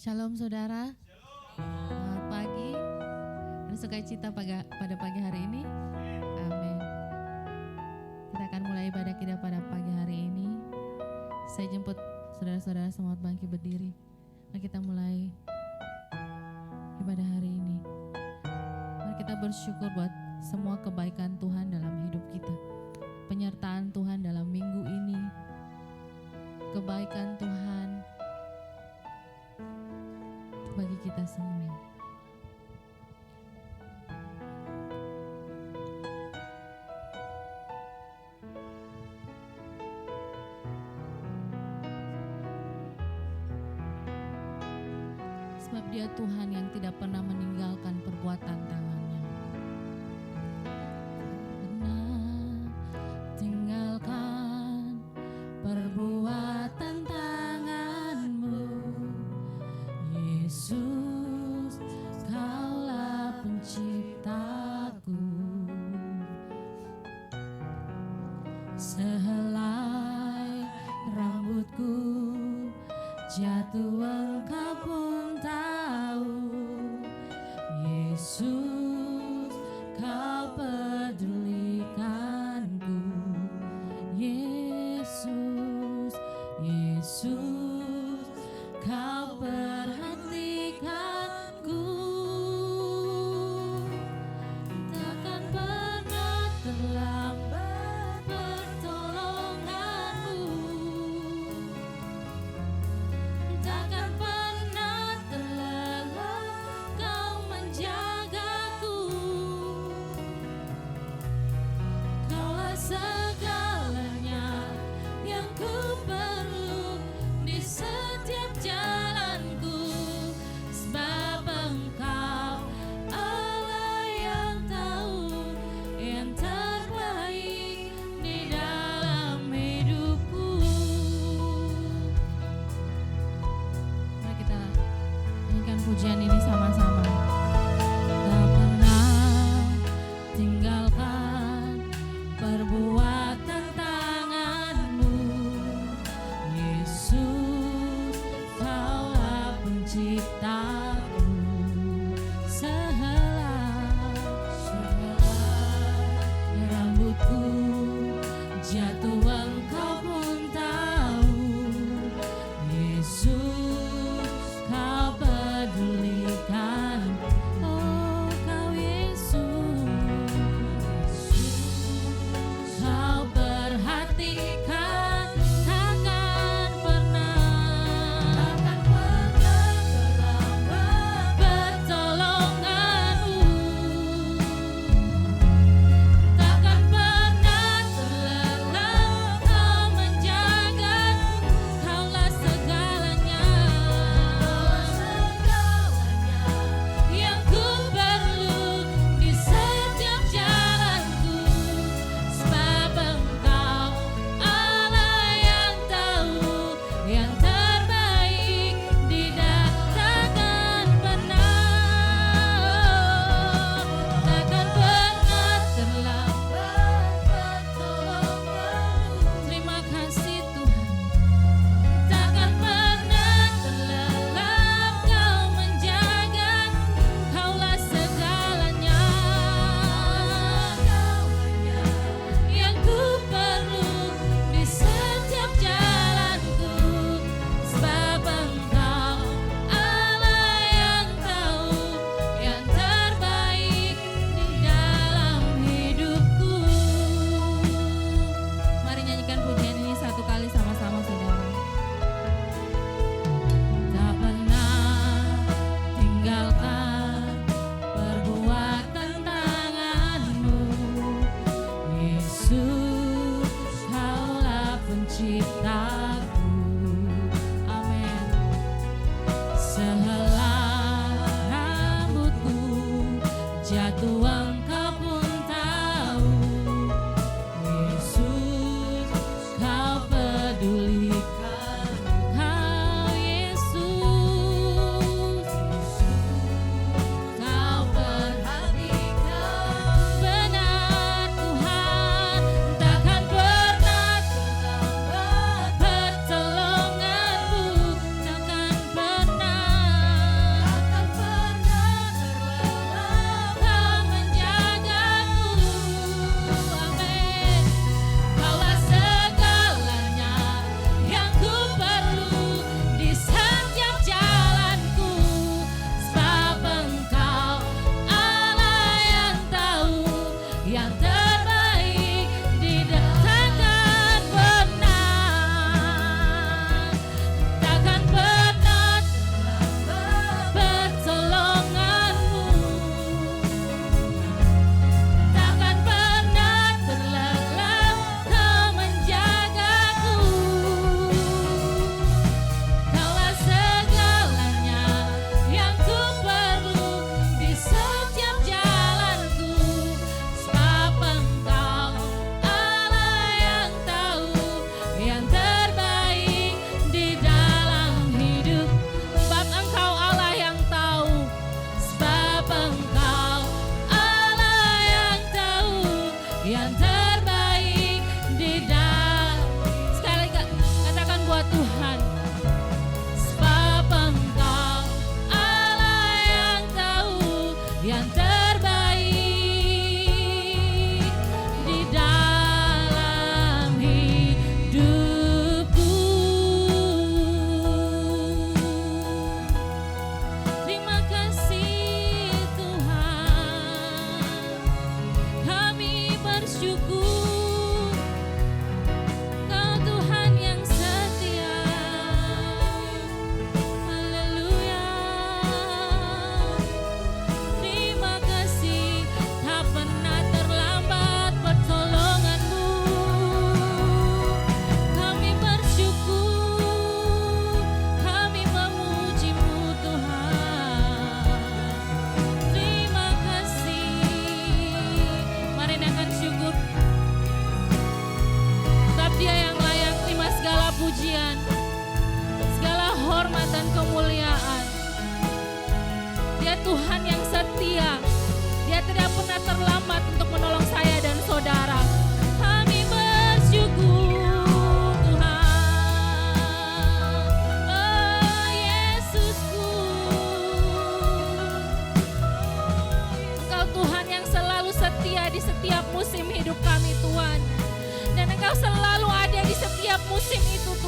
Shalom saudara, selamat pagi. Ada sukacita pada pagi hari ini. Amin. Kita akan mulai ibadah kita pada pagi hari ini. Saya jemput saudara-saudara semua bangkit berdiri. Mari kita mulai ibadah hari ini. Mari kita bersyukur buat semua kebaikan Tuhan dalam hidup kita. Penyertaan Tuhan dalam minggu ini. Kebaikan Tuhan bagi kita semua. Sebab Dia Tuhan yang tidak pernah meninggalkan perbuatan tangannya. Pernah tinggalkan perbuatan tanganmu, Yesus, Kaulah penciptaku. Sehelai rambutku jatuh, Engkau pun tahu, Yesus, Kau pedulikanku. Yesus, Yesus, Kau perhatikanku. Takkan pernah terlambat pertolonganmu, takkan pernah terlelap Kau menjagaku. Kaulah segalanya yang ku perlu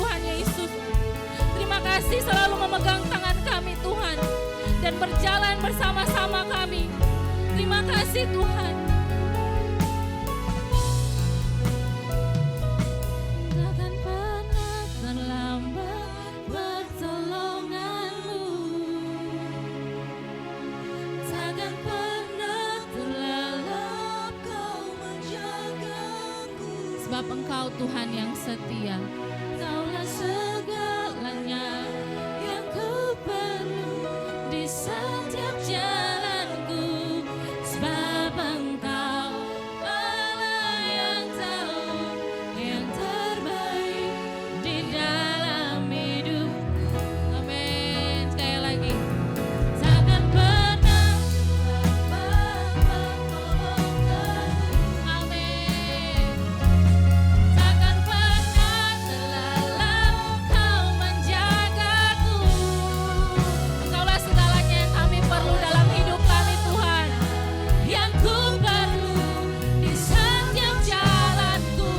Tuhan Yesus. Terima kasih selalu memegang tangan kami Tuhan dan berjalan bersama-sama kami. Terima kasih Tuhan. Takkan pernah terlambat pertolongan-Mu, takkan pernah terlelap Kau menjagaku. Sebab Engkau Tuhan yang setia, Kaulah segalanya yang ku perlu di setiap jalanku. Sebab Engkau Allah yang tahu yang terbaik di dalam hidup. Amin. Sekali lagi. Takkan pernah amin. Takkan pernah terlelap Kau menjagaku. Engkaulah segalanya yang kami perlu dalam hidup kami Tuhan, yang ku perlu di setiap jalanku.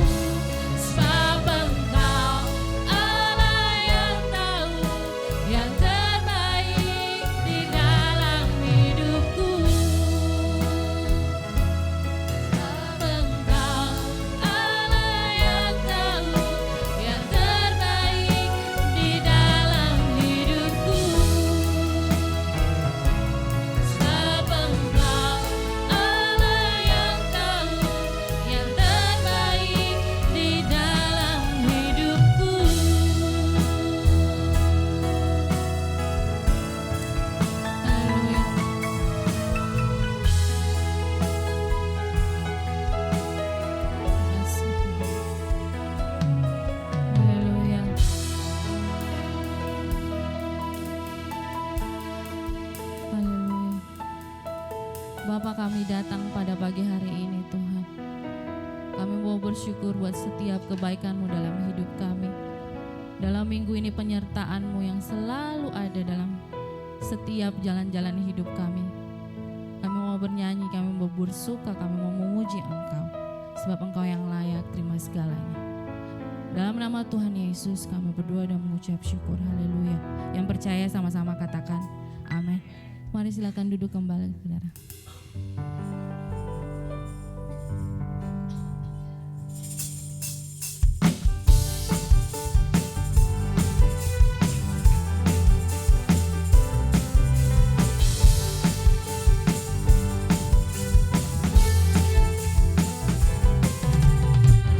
Sebab Engkau Allah yang tahu yang terbaik di dalam hidupku. Sebab Engkau Allah yang tahu yang terbaik di dalam hidupku. Sebab Engkau Allah yang tahu yang terbaik di dalam hidupku. Haleluya. Haleluya. Haleluya. Bapa, kami datang pada pagi hari ini Tuhan. Kami mau bersyukur buat setiap kebaikan-Mu dalam hidup kami. Dalam minggu ini penyertaan-Mu yang selalu ada dalam setiap jalan-jalan hidup kami. Kami mau bernyanyi, kami mau bersuka, kami mau memuji Engkau. Sebab Engkau yang layak terima segalanya. Dalam nama Tuhan Yesus kami berdoa dan mengucap syukur. Haleluya. Yang percaya sama-sama katakan amin. Mari silakan duduk kembali saudara.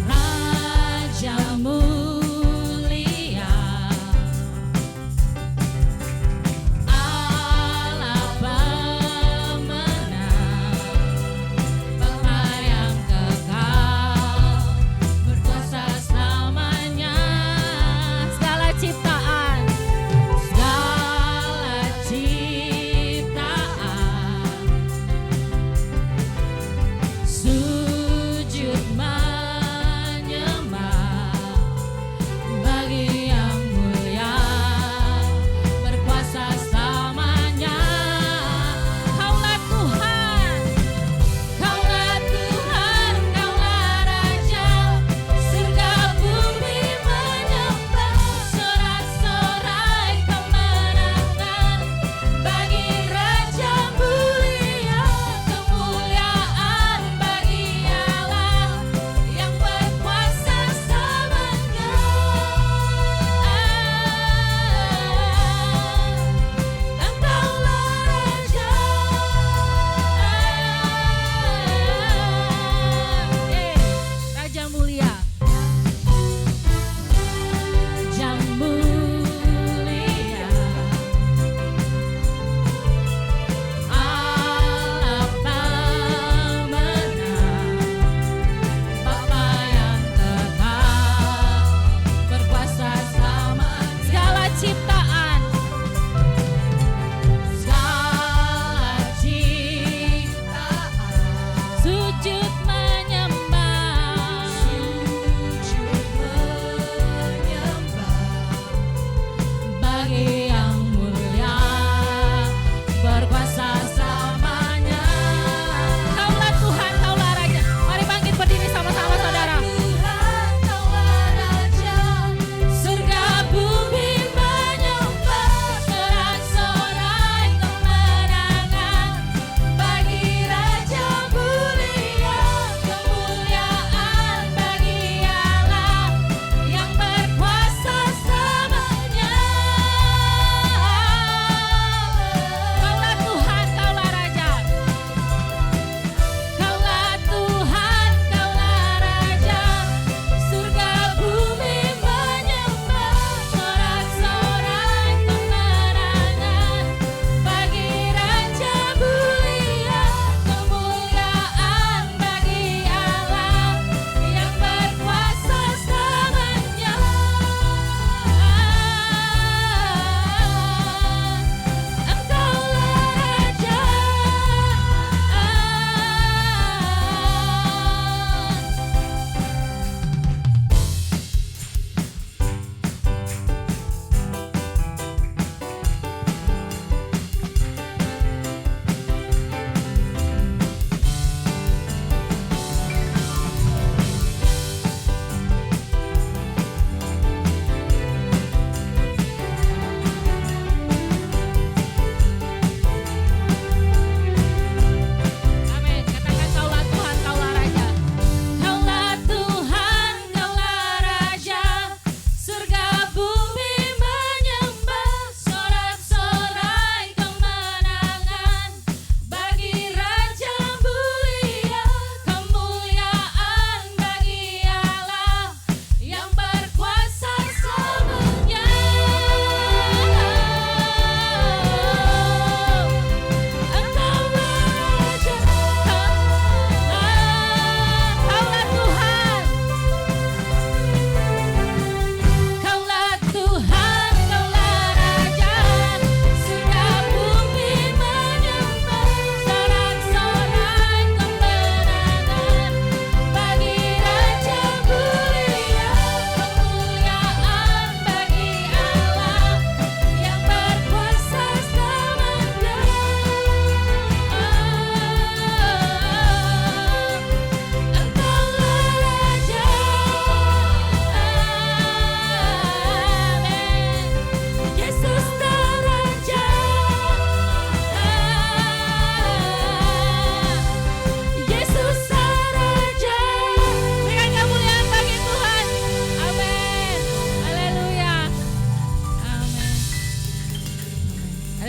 Raja mulia, Allah pemenang, pemayang kekal, berkuasa selamanya. Segala ciptaan, sujud menyembah bagi yang mulia, berkuasa selamanya. Kaulah Tuhan, Kaulah Tuhan, Kaulah Raja, surga bumi menyembah, sorak-sorai kemenangan bagi Raja mulia, kemuliaan bagi Allah yang berkuasa selamanya. Engkaulah Raja, Raja mulia, Raja mulia, Allah pemenang, Bapa yang kekal, berkuasa selama. Segala ciptaan, sujud menyembah, bagi yang mulia, berkuasa selamanya. Kaulah Tuhan, Kaulah Raja. Mari bangkit berdiri sama-sama saudara. Surga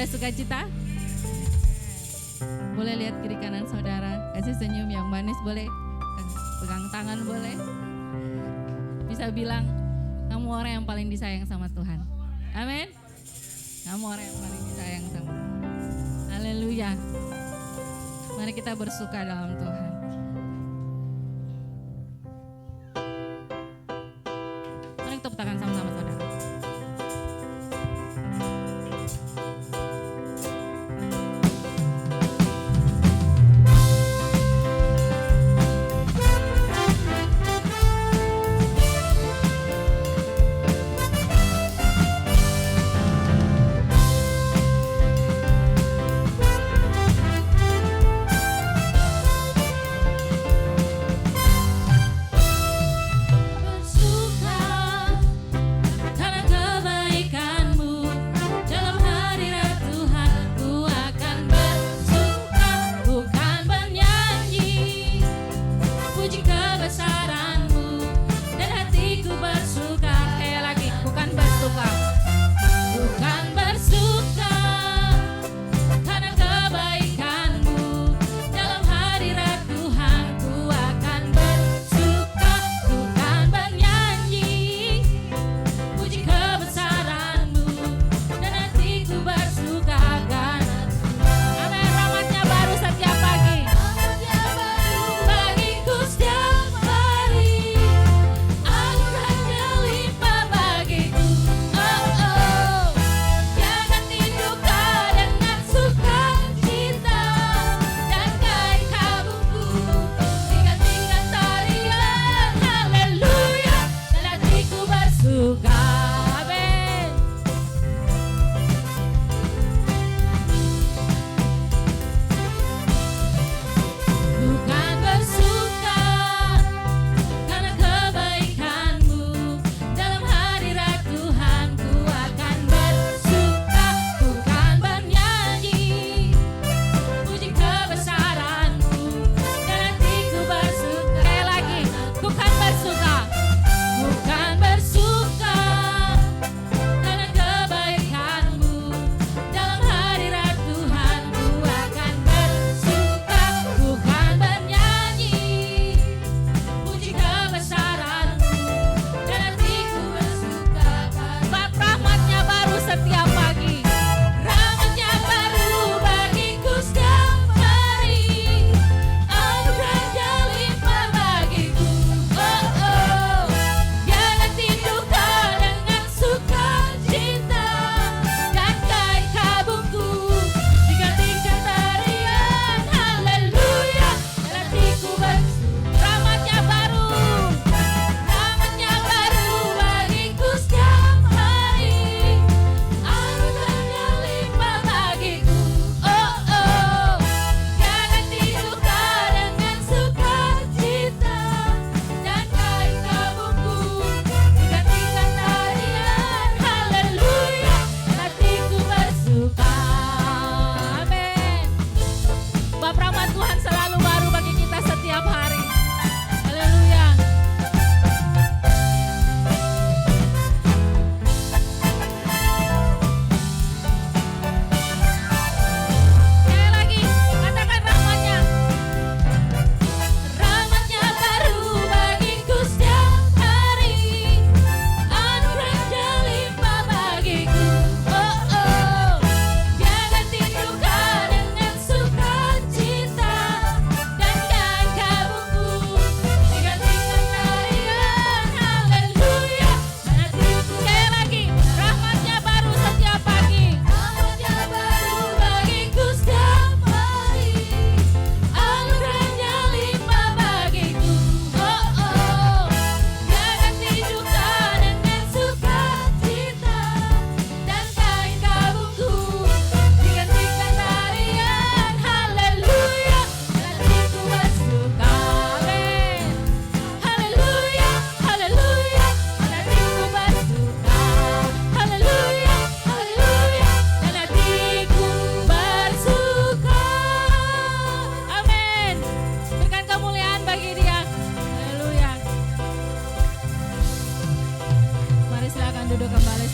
ada sukacita? Boleh lihat kiri kanan saudara, kasih senyum yang manis boleh, pegang tangan boleh. Bisa bilang, kamu orang yang paling disayang sama Tuhan. Amin. Kamu orang yang paling disayang sama Tuhan. Haleluya. Mari kita bersuka dalam Tuhan. Mari tepuk tangan sama-sama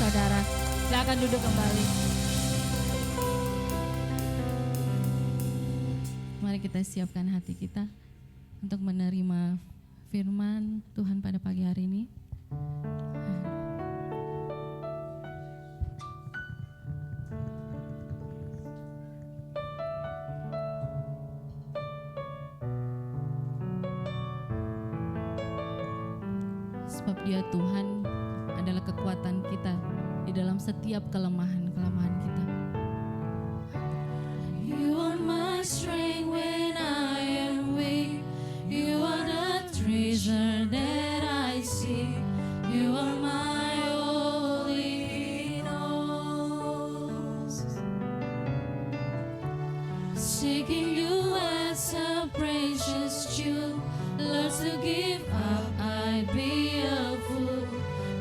saudara. Silakan duduk kembali. Mari kita siapkan hati kita untuk menerima firman Tuhan pada pagi hari ini. Sebab Dia Tuhan adalah kekuatan kita di dalam setiap kelemahan-kelemahan kita. You are my strength when I am weak. You are the treasure that I see. You are my all in all. Seeking you as a precious jewel, Lord, to give up I'd be a fool.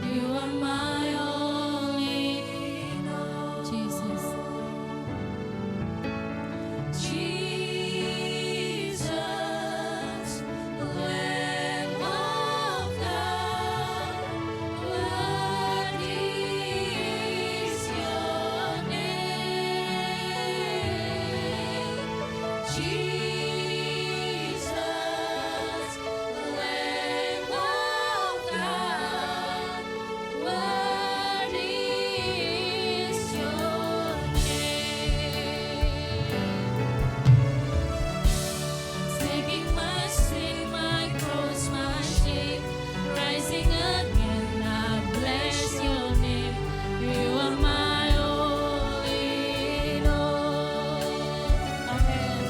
You are my all in all. Jesus. Jesus, Lamb of God, worthy is your name. Jesus, Lamb of God, worthy is your name. Taking my sin, my cross, my shame, rising again, I bless your name. You are my all in all. Amen.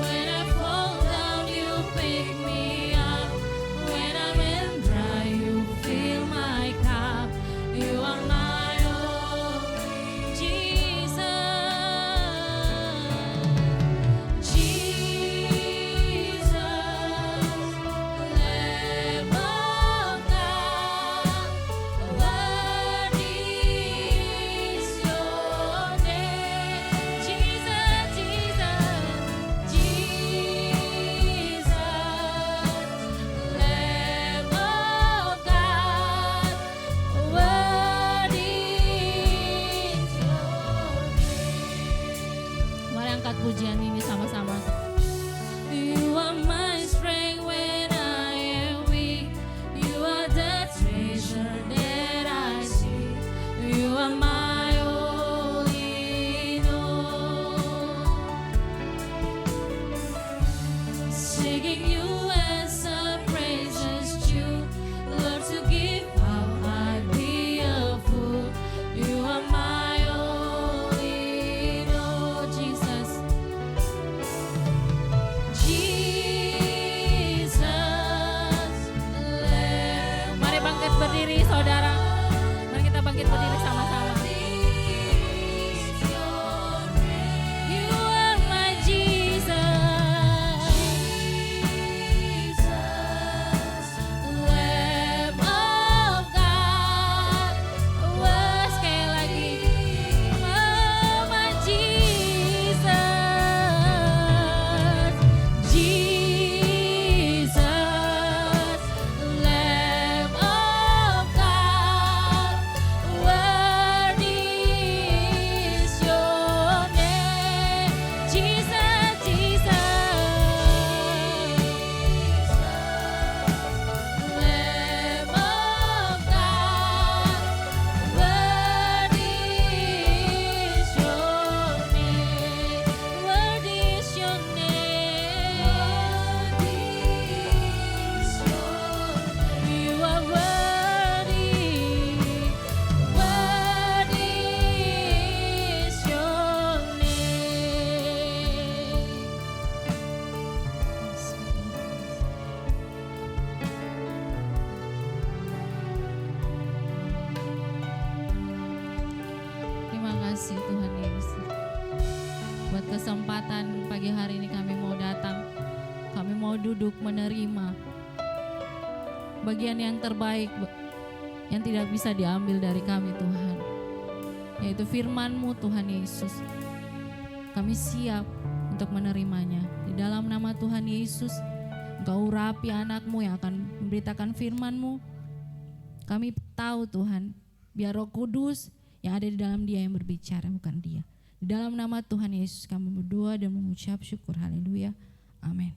When I fall down, you pick me up. When I'm in dry, you fill my cup. You are my all, Jesus. Jesus, Lamb of God, worthy is your name. Jesus, Jesus, Jesus, Lamb of God, worthy is your name. Mari angkat pujian ini sama-sama. You are my strength when I am weak. You are the treasure that I see. You are my all in all. Seeking you as a precious jewel, Lord, to give up I'd be a fool. You are my all in all, Jesus. Jesus, Lamb. Mari bangkit berdiri, saudara. Mari kita bangkit berdiri sama-sama. You are my Jesus. Jesus, Lamb of God. Wah, sekali lagi. Oh, my Jesus. Jesus, Lamb of God, worthy is your name. Jesus, Jesus, Lamb of God, worthy is your name. Worthy is your name. You are worthy. Worthy is your name. Terima kasih Tuhan Yesus. Buat kesempatan pagi hari ini kami mau datang. Kami mau duduk menerima bagian yang terbaik yang tidak bisa diambil dari kami Tuhan, yaitu firman-Mu Tuhan Yesus. Kami siap untuk menerimanya. Di dalam nama Tuhan Yesus, Engkau urapi anak-Mu yang akan memberitakan firman-Mu. Kami tahu Tuhan, biar Roh Kudus yang ada di dalam dia yang berbicara, bukan dia. Di dalam nama Tuhan Yesus kami berdoa dan mengucap syukur. Haleluya. Amin.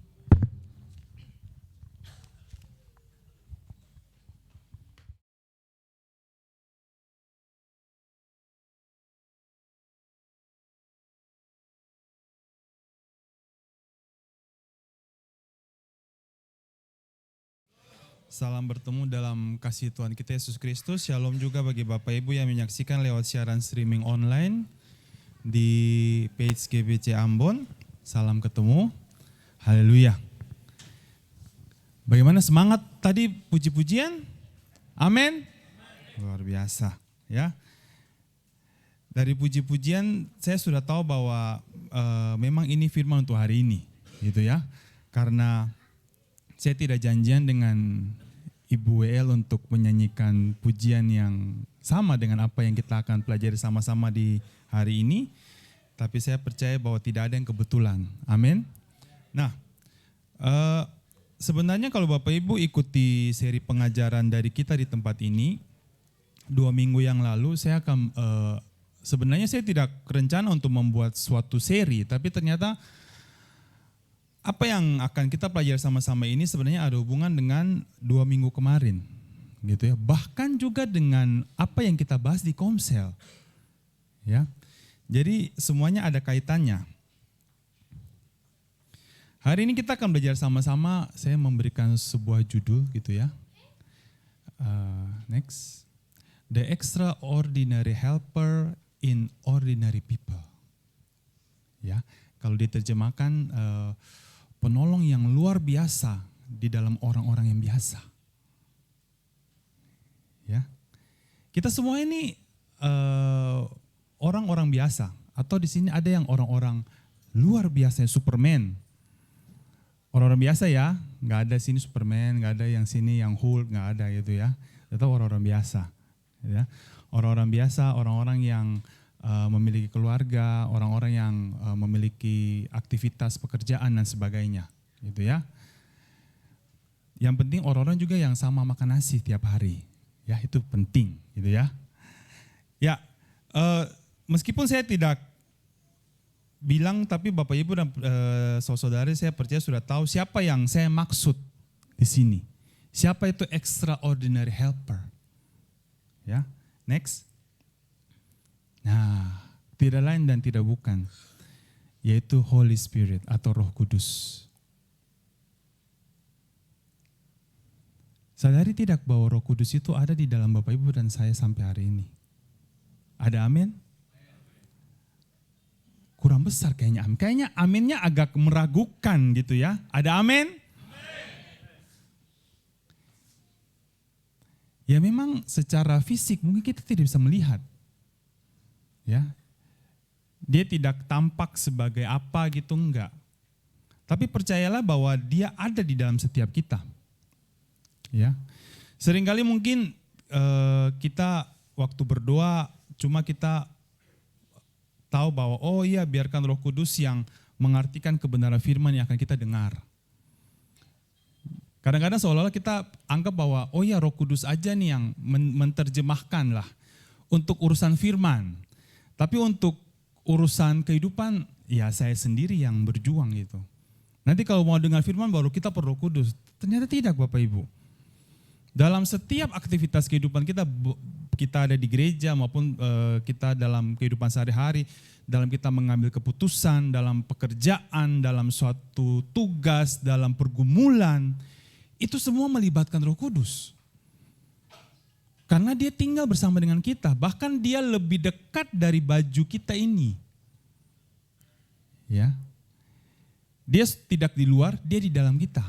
Salam bertemu dalam kasih Tuhan kita Yesus Kristus. Shalom juga bagi Bapak Ibu yang menyaksikan lewat siaran streaming online di page GBC Ambon. Salam ketemu. Haleluya. Bagaimana semangat tadi puji-pujian? Amin. Luar biasa ya. Dari puji-pujian saya sudah tahu bahwa memang ini firman untuk hari ini, gitu ya. Karena saya tidak janjian dengan Ibu WL untuk menyanyikan pujian yang sama dengan apa yang kita akan pelajari sama-sama di hari ini. Tapi saya percaya bahwa tidak ada yang kebetulan. Amin. Nah, sebenarnya kalau Bapak Ibu ikuti seri pengajaran dari kita di tempat ini, 2 minggu yang lalu saya akan, sebenarnya saya tidak rencana untuk membuat suatu seri, tapi ternyata apa yang akan kita pelajari sama-sama ini sebenarnya ada hubungan dengan 2 minggu kemarin, gitu ya. Bahkan juga dengan apa yang kita bahas di Komsel, ya. Jadi semuanya ada kaitannya. Hari ini kita akan belajar sama-sama. Saya memberikan sebuah judul, gitu ya. Next, The Extraordinary Helper in Ordinary People. Ya, kalau diterjemahkan penolong yang luar biasa di dalam orang-orang yang biasa. Ya, kita semua ini orang-orang biasa, atau di sini ada yang orang-orang luar biasa, Superman. Orang-orang biasa ya, nggak ada sini Superman, nggak ada yang sini yang Hulk, nggak ada gitu ya. Itu orang-orang biasa. Ya, orang-orang biasa, orang-orang yang memiliki keluarga, orang-orang yang memiliki aktivitas pekerjaan dan sebagainya, gitu ya. Yang penting orang-orang juga yang sama makan nasi tiap hari, ya itu penting, gitu ya. Ya, meskipun saya tidak bilang, tapi Bapak Ibu dan saudara-saudari saya percaya sudah tahu siapa yang saya maksud di sini. Siapa itu extraordinary helper? Ya, next. Nah, tidak lain dan tidak bukan, yaitu Holy Spirit atau Roh Kudus. Sadari tidak bahwa Roh Kudus itu ada di dalam Bapak Ibu dan saya sampai hari ini? Ada amin? Kurang besar kayaknya amin. Kayaknya aminnya agak meragukan gitu ya. Ada amin? Ya memang secara fisik mungkin kita tidak bisa melihat. Ya, dia tidak tampak sebagai apa gitu, enggak. Tapi percayalah bahwa dia ada di dalam setiap kita. Ya, seringkali mungkin kita waktu berdoa cuma kita tahu bahwa oh iya biarkan Roh Kudus yang mengartikan kebenaran firman yang akan kita dengar. Kadang-kadang seolah-olah kita anggap bahwa oh iya Roh Kudus aja nih yang menerjemahkan lah untuk urusan firman. Tapi untuk urusan kehidupan, ya saya sendiri yang berjuang gitu. Nanti kalau mau dengar firman baru kita perlu Roh Kudus. Ternyata tidak Bapak Ibu. Dalam setiap aktivitas kehidupan kita ada di gereja maupun kita dalam kehidupan sehari-hari, dalam kita mengambil keputusan, dalam pekerjaan, dalam suatu tugas, dalam pergumulan, itu semua melibatkan Roh Kudus. Karena dia tinggal bersama dengan kita, bahkan dia lebih dekat dari baju kita ini. Ya. Dia tidak di luar, dia di dalam kita.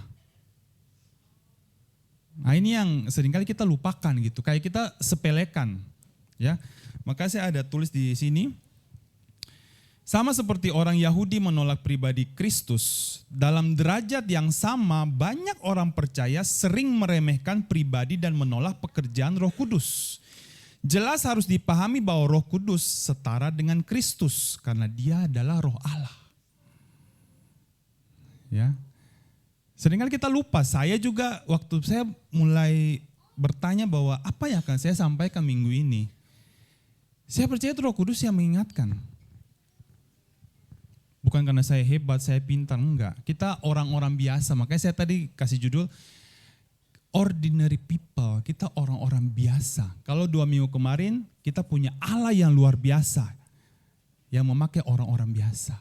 Nah, ini yang seringkali kita lupakan gitu, kayak kita sepelekan. Ya. Maka saya ada tulis di sini, sama seperti orang Yahudi menolak pribadi Kristus, dalam derajat yang sama banyak orang percaya sering meremehkan pribadi dan menolak pekerjaan Roh Kudus. Jelas harus dipahami bahwa Roh Kudus setara dengan Kristus karena dia adalah Roh Allah. Ya. Seringkali kita lupa, saya juga waktu saya mulai bertanya bahwa apa yang akan saya sampaikan minggu ini. Saya percaya itu Roh Kudus yang mengingatkan. Bukan karena saya hebat, saya pintar, enggak. Kita orang-orang biasa, makanya saya tadi kasih judul ordinary people, kita orang-orang biasa. Kalau 2 minggu kemarin kita punya Allah yang luar biasa, yang memakai orang-orang biasa.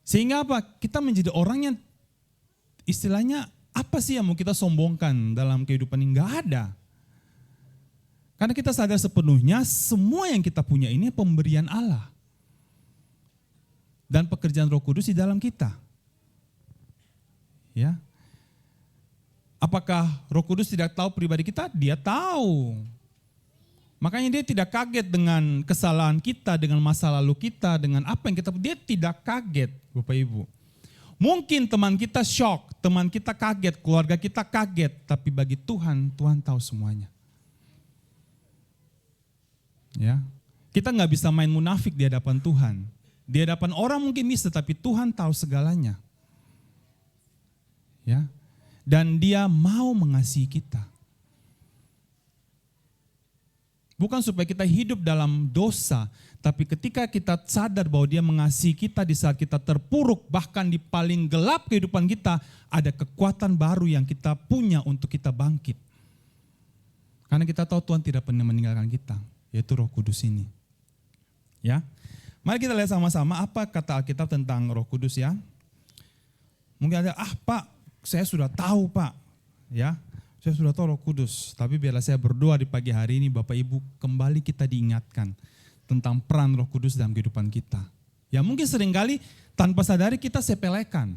Sehingga apa? Kita menjadi orang yang istilahnya apa sih yang mau kita sombongkan dalam kehidupan ini? Enggak ada. Karena kita sadar sepenuhnya semua yang kita punya ini pemberian Allah. Dan pekerjaan Roh Kudus di dalam kita. Ya. Apakah Roh Kudus tidak tahu pribadi kita? Dia tahu. Makanya dia tidak kaget dengan kesalahan kita, dengan masa lalu kita, dengan apa yang kita, dia tidak kaget, Bapak Ibu. Mungkin teman kita shock, teman kita kaget, keluarga kita kaget, tapi bagi Tuhan, Tuhan tahu semuanya. Ya. Kita nggak bisa main munafik di hadapan Tuhan. Di hadapan orang mungkin bisa, tapi Tuhan tahu segalanya. Ya. Dan Dia mau mengasihi kita. Bukan supaya kita hidup dalam dosa, tapi ketika kita sadar bahwa Dia mengasihi kita di saat kita terpuruk, bahkan di paling gelap kehidupan kita, ada kekuatan baru yang kita punya untuk kita bangkit. Karena kita tahu Tuhan tidak pernah meninggalkan kita, yaitu Roh Kudus ini. Ya. Mari kita lihat sama-sama apa kata Alkitab tentang Roh Kudus ya. Mungkin ada, Pak, saya sudah tahu Pak. Ya, saya sudah tahu Roh Kudus. Tapi biarlah saya berdoa di pagi hari ini Bapak Ibu kembali kita diingatkan tentang peran Roh Kudus dalam kehidupan kita. Ya mungkin seringkali tanpa sadari kita sepelekan.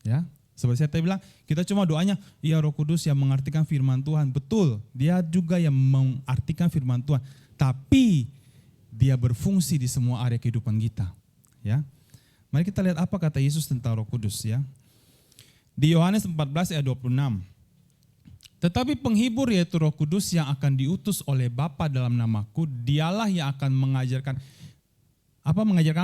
Ya, seperti saya tadi bilang, kita cuma doanya, ya Roh Kudus yang mengartikan firman Tuhan. Betul, Dia juga yang mengartikan firman Tuhan. Tapi Dia berfungsi di semua area kehidupan kita. Ya, mari kita lihat apa kata Yesus tentang Roh Kudus ya. Di Yohanes 14 ayat 26. Tetapi penghibur yaitu Roh Kudus yang akan diutus oleh Bapa dalam namaku, Dialah yang akan mengajarkan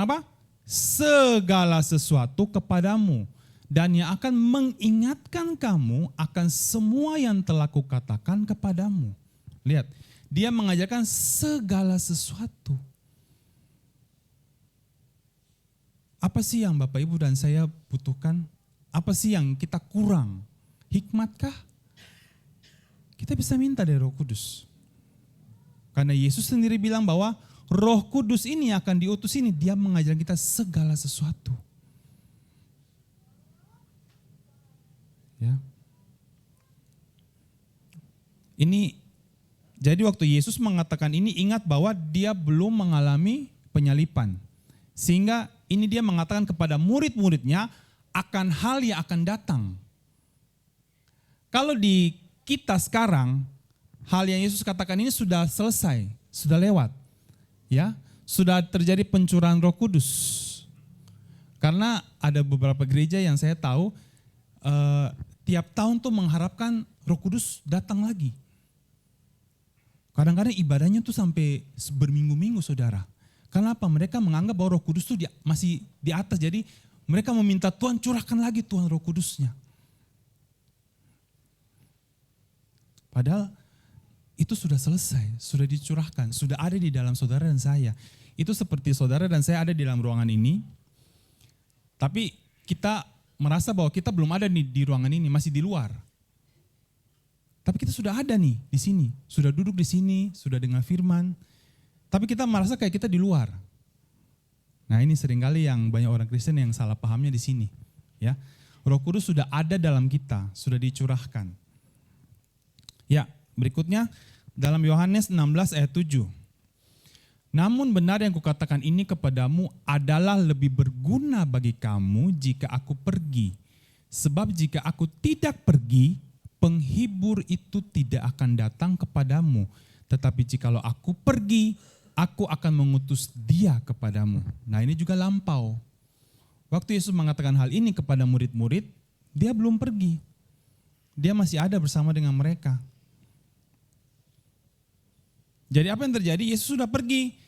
apa? Segala sesuatu kepadamu. Dan yang akan mengingatkan kamu akan semua yang telah kukatakan kepadamu. Lihat, Dia mengajarkan segala sesuatu. Apa sih yang Bapak Ibu dan saya butuhkan? Apa sih yang kita kurang? Hikmatkah? Kita bisa minta dari Roh Kudus. Karena Yesus sendiri bilang bahwa Roh Kudus ini akan diutus ini, Dia mengajarkan kita segala sesuatu. Ya. Ini jadi waktu Yesus mengatakan ini, ingat bahwa Dia belum mengalami penyalipan. Sehingga ini Dia mengatakan kepada murid-muridnya akan hal yang akan datang. Kalau di kita sekarang, hal yang Yesus katakan ini sudah selesai, sudah lewat. Ya, sudah terjadi pencurahan Roh Kudus. Karena ada beberapa gereja yang saya tahu tiap tahun tuh mengharapkan Roh Kudus datang lagi. Kadang-kadang ibadahnya tuh sampai berminggu-minggu saudara. Kenapa? Mereka menganggap bahwa Roh Kudus tuh masih di atas. Jadi mereka meminta Tuhan curahkan lagi Tuhan Roh Kudusnya. Padahal itu sudah selesai, sudah dicurahkan, sudah ada di dalam saudara dan saya. Itu seperti saudara dan saya ada di dalam ruangan ini. Tapi kita merasa bahwa kita belum ada nih di ruangan ini, masih di luar. Tapi kita sudah ada nih di sini, sudah duduk di sini, sudah dengar firman. Tapi kita merasa kayak kita di luar. Nah ini seringkali yang banyak orang Kristen yang salah pahamnya di sini. Ya, Roh Kudus sudah ada dalam kita, sudah dicurahkan. Ya, berikutnya dalam Yohanes 16 ayat 7. Namun benar yang kukatakan ini kepadamu adalah lebih berguna bagi kamu jika aku pergi. Sebab jika aku tidak pergi, penghibur itu tidak akan datang kepadamu. Tetapi jikalau aku pergi, aku akan mengutus Dia kepadamu. Nah ini juga lampau. Waktu Yesus mengatakan hal ini kepada murid-murid, Dia belum pergi. Dia masih ada bersama dengan mereka. Jadi apa yang terjadi? Yesus sudah pergi.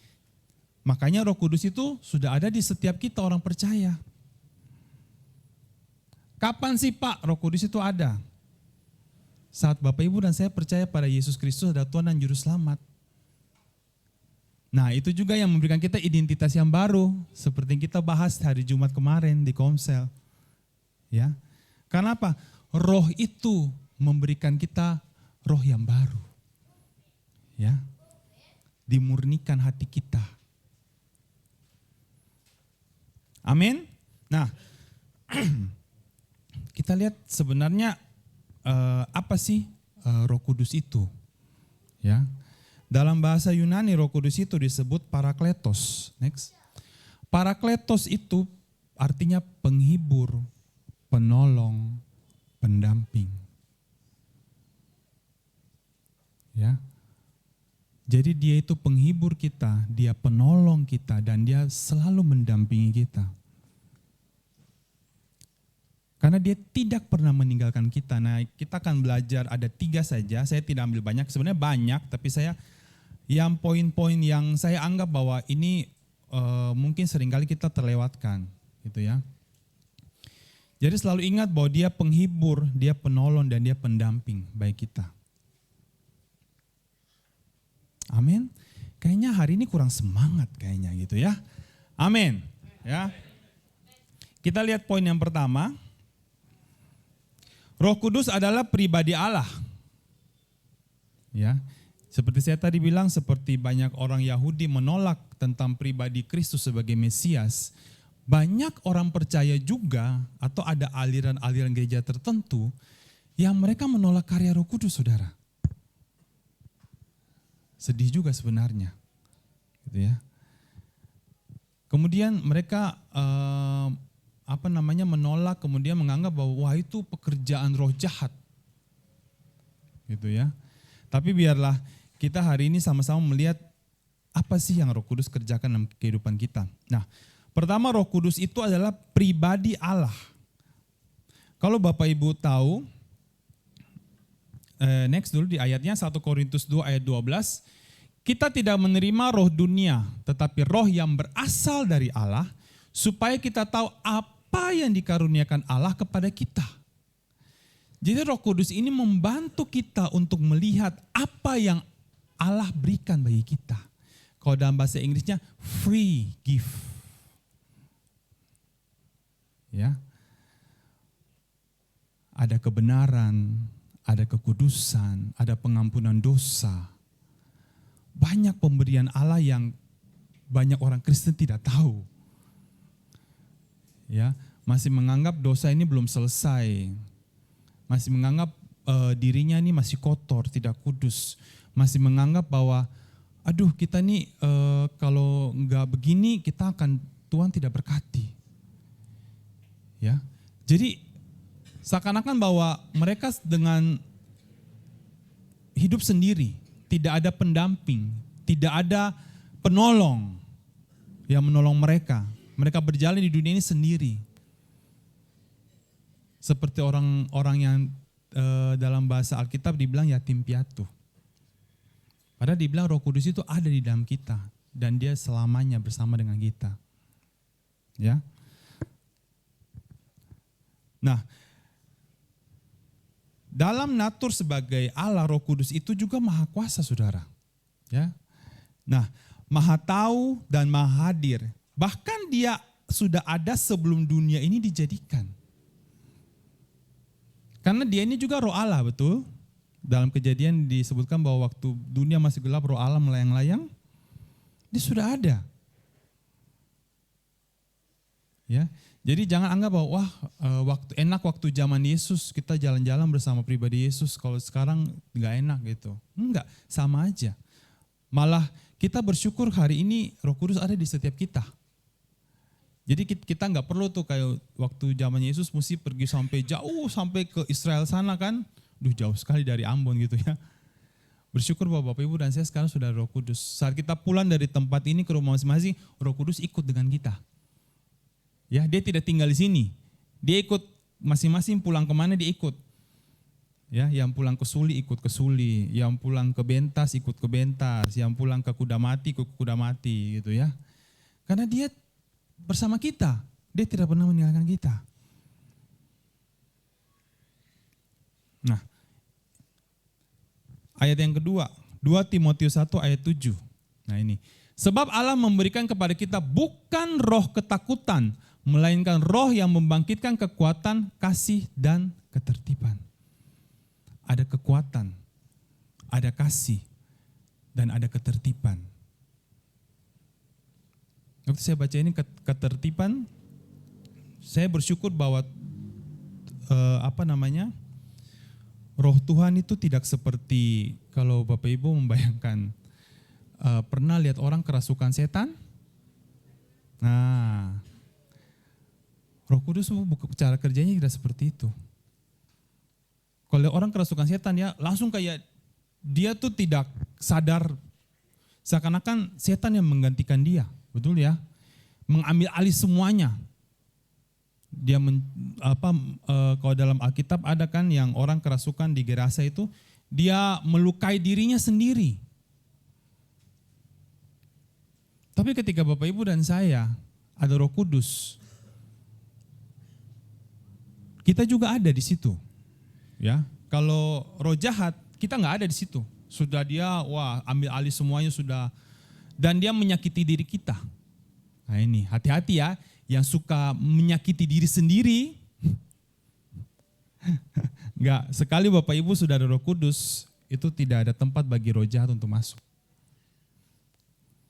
Makanya Roh Kudus itu sudah ada di setiap kita orang percaya. Kapan sih Pak Roh Kudus itu ada? Saat Bapak Ibu dan saya percaya pada Yesus Kristus adalah Tuhan dan Juru Selamat. Nah, itu juga yang memberikan kita identitas yang baru, seperti yang kita bahas hari Jumat kemarin di Komsel. Ya. Karena apa? Roh itu memberikan kita roh yang baru. Ya. Dimurnikan hati kita. Amin. Nah, kita lihat sebenarnya apa sih Roh Kudus itu? Ya. Dalam bahasa Yunani Roh Kudus itu disebut Parakletos. Next. Parakletos itu artinya penghibur, penolong, pendamping. Ya. Jadi dia itu penghibur kita, dia penolong kita, dan dia selalu mendampingi kita. Karena dia tidak pernah meninggalkan kita. Nah, kita akan belajar ada 3 saja, saya tidak ambil banyak, sebenarnya banyak, tapi saya yang poin-poin yang saya anggap bahwa ini mungkin seringkali kita terlewatkan, gitu ya. Jadi selalu ingat bahwa dia penghibur, dia penolong, dan dia pendamping bagi kita. Amin. Kayaknya hari ini kurang semangat kayaknya gitu ya. Amin. Ya. Kita lihat poin yang pertama. Roh Kudus adalah pribadi Allah. Ya. Seperti saya tadi bilang, seperti banyak orang Yahudi menolak tentang pribadi Kristus sebagai Mesias, banyak orang percaya juga atau ada aliran-aliran gereja tertentu yang mereka menolak karya Roh Kudus, saudara. Sedih juga sebenarnya, gitu ya. Kemudian mereka menolak, kemudian menganggap bahwa wah itu pekerjaan roh jahat, gitu ya. Tapi biarlah kita hari ini sama-sama melihat apa sih yang Roh Kudus kerjakan dalam kehidupan kita. Nah, pertama Roh Kudus itu adalah pribadi Allah. Kalau Bapak Ibu tahu, next dulu di ayatnya 1 Korintus 2 ayat 12, kita tidak menerima roh dunia, tetapi roh yang berasal dari Allah, supaya kita tahu apa yang dikaruniakan Allah kepada kita. Jadi Roh Kudus ini membantu kita untuk melihat apa yang Allah berikan bagi kita. Kalau dalam bahasa Inggrisnya free gift. Ya. Ada kebenaran, ada kekudusan, ada pengampunan dosa. Banyak pemberian Allah yang banyak orang Kristen tidak tahu. Ya, masih menganggap dosa ini belum selesai. Masih menganggap dirinya ini masih kotor, tidak kudus. Masih menganggap bahwa aduh kita nih kalau enggak begini Tuhan tidak berkati. Ya. Jadi seakan-akan bahwa mereka dengan hidup sendiri, tidak ada pendamping, tidak ada penolong yang menolong mereka. Mereka berjalan di dunia ini sendiri. Seperti orang-orang yang dalam bahasa Alkitab dibilang yatim piatu. Padahal dibilang Roh Kudus itu ada di dalam kita dan dia selamanya bersama dengan kita. Ya. Nah, dalam natur sebagai Allah, Roh Kudus itu juga maha kuasa, saudara. Ya. Nah, maha tahu dan maha hadir. Bahkan dia sudah ada sebelum dunia ini dijadikan. Karena dia ini juga roh Allah, betul? Dalam Kejadian disebutkan bahwa waktu dunia masih gelap, roh Allah melayang-layang, dia sudah ada. Ya, jadi jangan anggap bahwa waktu zaman Yesus kita jalan-jalan bersama pribadi Yesus, kalau sekarang nggak enak gitu. Enggak, sama aja. Malah kita bersyukur hari ini Roh Kudus ada di setiap kita. Jadi kita nggak perlu tuh kayak waktu zaman Yesus mesti pergi sampai jauh, sampai ke Israel sana kan. Jauh sekali dari Ambon gitu ya. Bersyukur bahwa Bapak Ibu dan saya sekarang sudah Roh Kudus. Saat kita pulang dari tempat ini ke rumah masing-masing, Roh Kudus ikut dengan kita. Ya, dia tidak tinggal di sini. Dia ikut masing-masing pulang kemana dia ikut. Ya, yang pulang ke Suli ikut ke Suli, yang pulang ke Bentas ikut ke Bentas, yang pulang ke Kudamati ikut ke Kudamati gitu ya. Karena dia bersama kita, dia tidak pernah meninggalkan kita. Nah, ayat yang kedua, 2 Timotius 1 ayat 7. Nah ini, Sebab Allah memberikan kepada kita bukan roh ketakutan, melainkan roh yang membangkitkan kekuatan, kasih, dan ketertiban. Ada kekuatan, ada kasih, dan ada ketertiban. Waktu saya baca ini ketertiban, saya bersyukur bahwa roh Tuhan itu tidak seperti kalau Bapak Ibu membayangkan, pernah lihat orang kerasukan setan? Nah, Roh Kudus cara kerjanya tidak seperti itu. Kalau orang kerasukan setan ya langsung kayak dia tuh tidak sadar, seakan-akan setan yang menggantikan dia, betul ya? Mengambil alih semuanya. Dia kalau dalam Alkitab ada kan yang orang kerasukan di Gerasa itu, dia melukai dirinya sendiri. Tapi ketika Bapak Ibu dan saya ada Roh Kudus, kita juga ada di situ. Ya, kalau roh jahat kita nggak ada di situ. Sudah dia ambil alih semuanya sudah, dan dia menyakiti diri kita. Nah ini hati-hati ya, yang suka menyakiti diri sendiri. Enggak, sekali Bapak Ibu sudah ada Roh Kudus, itu tidak ada tempat bagi roh jahat untuk masuk.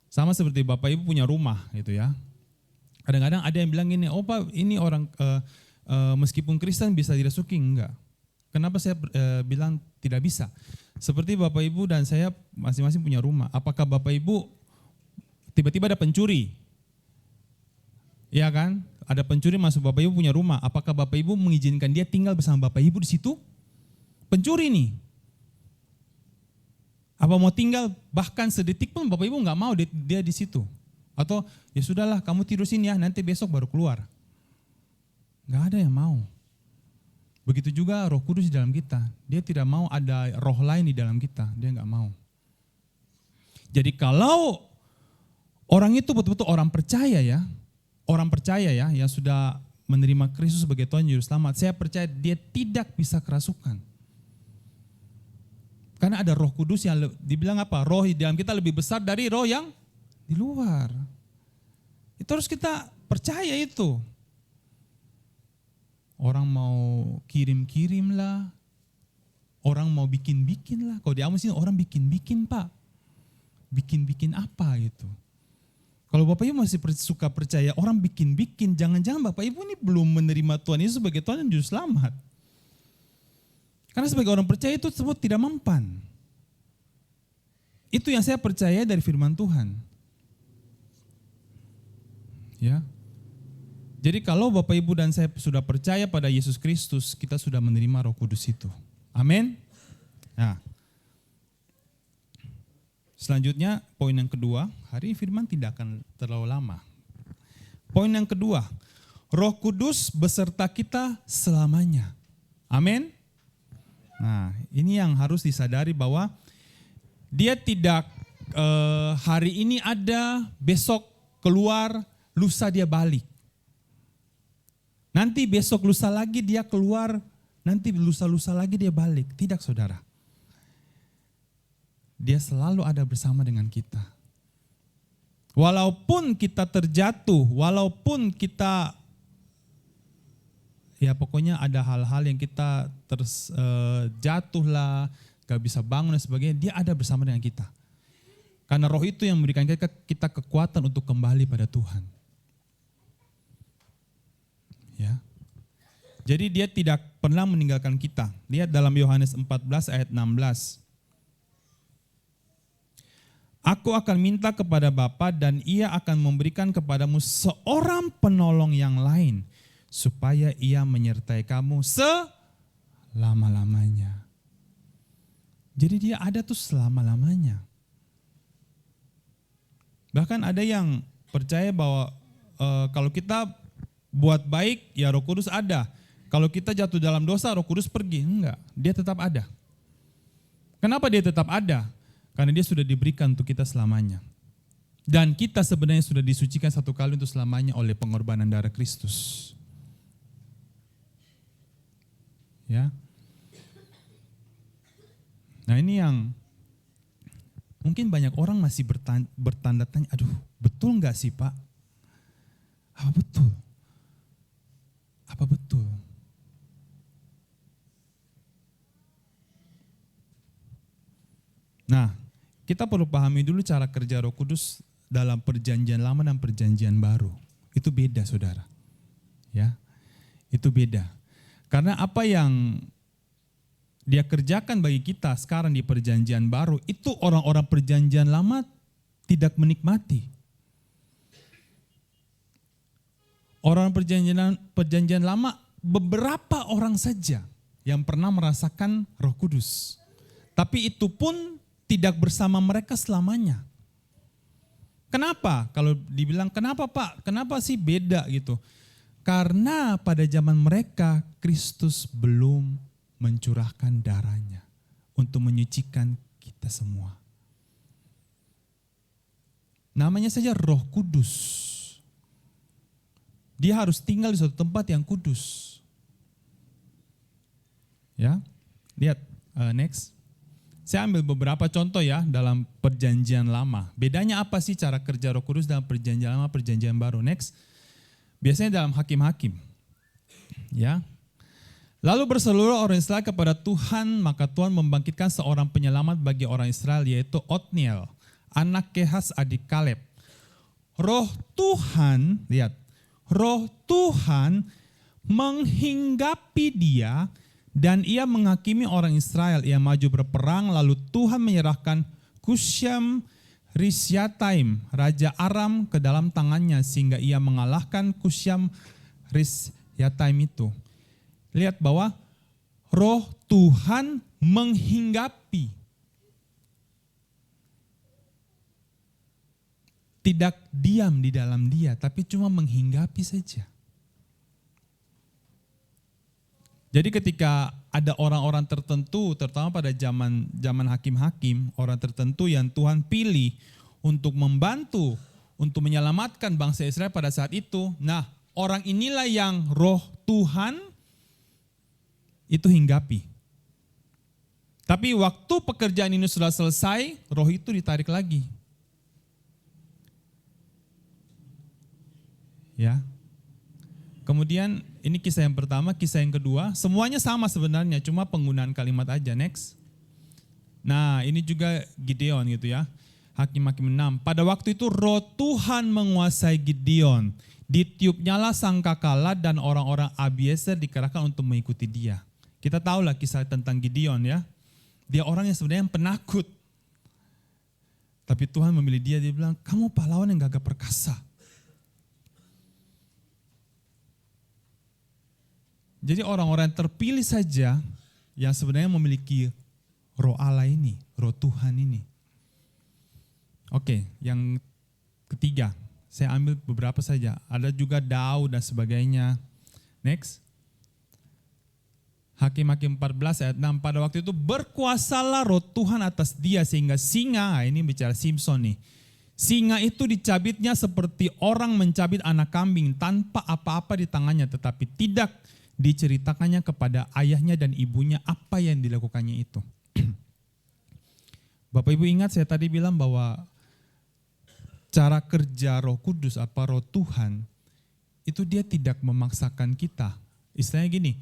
Sama seperti Bapak Ibu punya rumah gitu ya. Kadang-kadang ada yang bilang gini, oh Pak ini orang meskipun Kristen bisa dirasuki, enggak. Kenapa saya bilang tidak bisa? Seperti Bapak Ibu dan saya masing-masing punya rumah. Apakah Bapak Ibu tiba-tiba ada pencuri? Iya kan? Ada pencuri masuk Bapak Ibu punya rumah. Apakah Bapak Ibu mengizinkan dia tinggal bersama Bapak Ibu di situ? Pencuri nih. Apa mau tinggal bahkan sedetik pun Bapak Ibu nggak mau dia di situ? Atau ya sudahlah kamu tidur sini ya, nanti besok baru keluar. Nggak ada yang mau. Begitu juga Roh Kudus di dalam kita. Dia tidak mau ada roh lain di dalam kita. Dia nggak mau. Jadi kalau orang itu betul-betul orang percaya ya, yang sudah menerima Kristus sebagai Tuhan Juru Selamat, saya percaya dia tidak bisa kerasukan. Karena ada Roh Kudus yang dibilang apa? Roh di dalam kita lebih besar dari roh yang di luar. Itu harus kita percaya itu. Orang mau kirim-kirim lah, orang mau bikin-bikin lah. Kalau di Amos ini orang bikin-bikin Pak. Bikin-bikin apa gitu. Kalau Bapak Ibu masih suka percaya orang bikin-bikin, jangan-jangan Bapak Ibu ini belum menerima Tuhan Yesus sebagai Tuhan dan Juru Selamat. Karena sebagai orang percaya itu tersebut tidak mempan. Itu yang saya percaya dari firman Tuhan. Ya. Jadi kalau Bapak Ibu dan saya sudah percaya pada Yesus Kristus, kita sudah menerima Roh Kudus itu. Amin. Nah, selanjutnya poin yang kedua, hari ini firman tidak akan terlalu lama. Poin yang kedua, Roh Kudus beserta kita selamanya. Amin. Nah, ini yang harus disadari bahwa dia tidak hari ini ada, besok keluar, lusa dia balik. Nanti besok lusa lagi dia keluar, nanti lusa-lusa lagi dia balik. Tidak saudara. Dia selalu ada bersama dengan kita. Walaupun kita terjatuh, walaupun kita, ya pokoknya ada hal-hal yang kita terjatuh lah, gak bisa bangun dan sebagainya, dia ada bersama dengan kita. Karena roh itu yang memberikan kita kekuatan untuk kembali pada Tuhan. Ya. Jadi dia tidak pernah meninggalkan kita. Lihat dalam Yohanes 14 ayat 16. Aku akan minta kepada Bapa dan ia akan memberikan kepadamu seorang penolong yang lain supaya ia menyertai kamu selama-lamanya. Jadi dia ada tuh selama-lamanya. Bahkan ada yang percaya bahwa kalau kita buat baik, ya Roh Kudus ada. Kalau kita jatuh dalam dosa, Roh Kudus pergi. Enggak, dia tetap ada. Kenapa dia tetap ada? Karena dia sudah diberikan untuk kita selamanya. Dan kita sebenarnya sudah disucikan satu kali untuk selamanya oleh pengorbanan darah Kristus. Ya. Nah ini yang Mungkin banyak orang masih bertanda tanya, aduh betul nggak sih Pak? Apa betul? Apa betul? Nah, kita perlu pahami dulu cara kerja Roh Kudus dalam perjanjian lama dan perjanjian baru. Itu beda, saudara. Ya, itu beda. Karena apa yang dia kerjakan bagi kita sekarang di perjanjian baru, itu orang-orang perjanjian lama tidak menikmati. Orang perjanjian lama, beberapa orang saja yang pernah merasakan Roh Kudus. Tapi itu pun tidak bersama mereka selamanya. Kenapa? Kalau dibilang kenapa Pak? Kenapa sih beda gitu? Karena pada zaman mereka Kristus belum mencurahkan darahnya untuk menyucikan kita semua. Namanya saja Roh Kudus. Dia harus tinggal di suatu tempat yang kudus. Ya, lihat next. Saya ambil beberapa contoh ya dalam perjanjian lama. Bedanya apa sih cara kerja Roh Kudus dalam perjanjian lama, perjanjian baru? Next. Biasanya dalam hakim-hakim. Ya. Lalu berseluruh orang Israel kepada Tuhan, maka Tuhan membangkitkan seorang penyelamat bagi orang Israel, yaitu Otniel, anak Kehas adik Kaleb. Roh Tuhan, lihat, Roh Tuhan menghinggapi dia dan ia menghakimi orang Israel. Ia maju berperang, lalu Tuhan menyerahkan Kusyam Risyataim, Raja Aram ke dalam tangannya sehingga ia mengalahkan Kusyam Risyataim itu. Lihat bahwa Roh Tuhan menghinggapi. Tidak diam di dalam dia, tapi cuma menghinggapi saja. Jadi ketika ada orang-orang tertentu, terutama pada zaman hakim-hakim, orang tertentu yang Tuhan pilih untuk membantu, untuk menyelamatkan bangsa Israel pada saat itu, nah orang inilah yang Roh Tuhan itu hinggapi. Tapi waktu pekerjaan ini sudah selesai, roh itu ditarik lagi. Ya. Kemudian ini kisah yang pertama, kisah yang kedua, semuanya sama sebenarnya, cuma penggunaan kalimat aja. Next. Nah, ini juga Gideon gitu ya. Hakim-hakim 6. Pada waktu itu roh Tuhan menguasai Gideon. Ditiupnyalah sangkakala dan orang-orang Abiezer dikerahkan untuk mengikuti dia. Kita tahu lah kisah tentang Gideon ya. Dia orang yang sebenarnya penakut. Tapi Tuhan memilih dia, dia bilang, kamu pahlawan yang gagah perkasa. Jadi orang-orang yang terpilih saja yang sebenarnya memiliki roh Allah ini, roh Tuhan ini. Oke, yang ketiga, saya ambil beberapa saja. Ada juga Daud dan sebagainya. Next. Hakim-hakim 14 ayat 6, pada waktu itu berkuasalah roh Tuhan atas dia sehingga singa, ini bicara Simson nih, singa itu dicabitnya seperti orang mencabit anak kambing tanpa apa-apa di tangannya, tetapi tidak diceritakannya kepada ayahnya dan ibunya apa yang dilakukannya itu. Bapak Ibu ingat saya tadi bilang bahwa cara kerja Roh Kudus, apa roh Tuhan, itu dia tidak memaksakan kita. Istilahnya gini,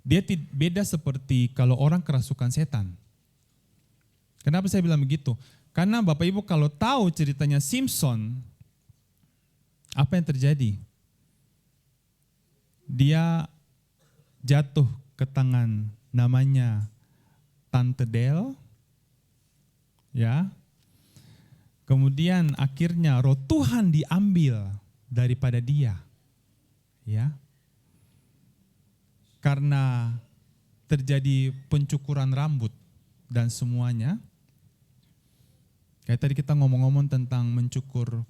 dia beda seperti kalau orang kerasukan setan. Kenapa saya bilang begitu? Karena Bapak Ibu kalau tahu ceritanya Simson, apa yang terjadi? Dia jatuh ke tangan namanya Tante Del, ya. Kemudian akhirnya roh Tuhan diambil daripada dia, ya. Karena terjadi pencukuran rambut dan semuanya. Kayak tadi kita ngomong-ngomong tentang mencukur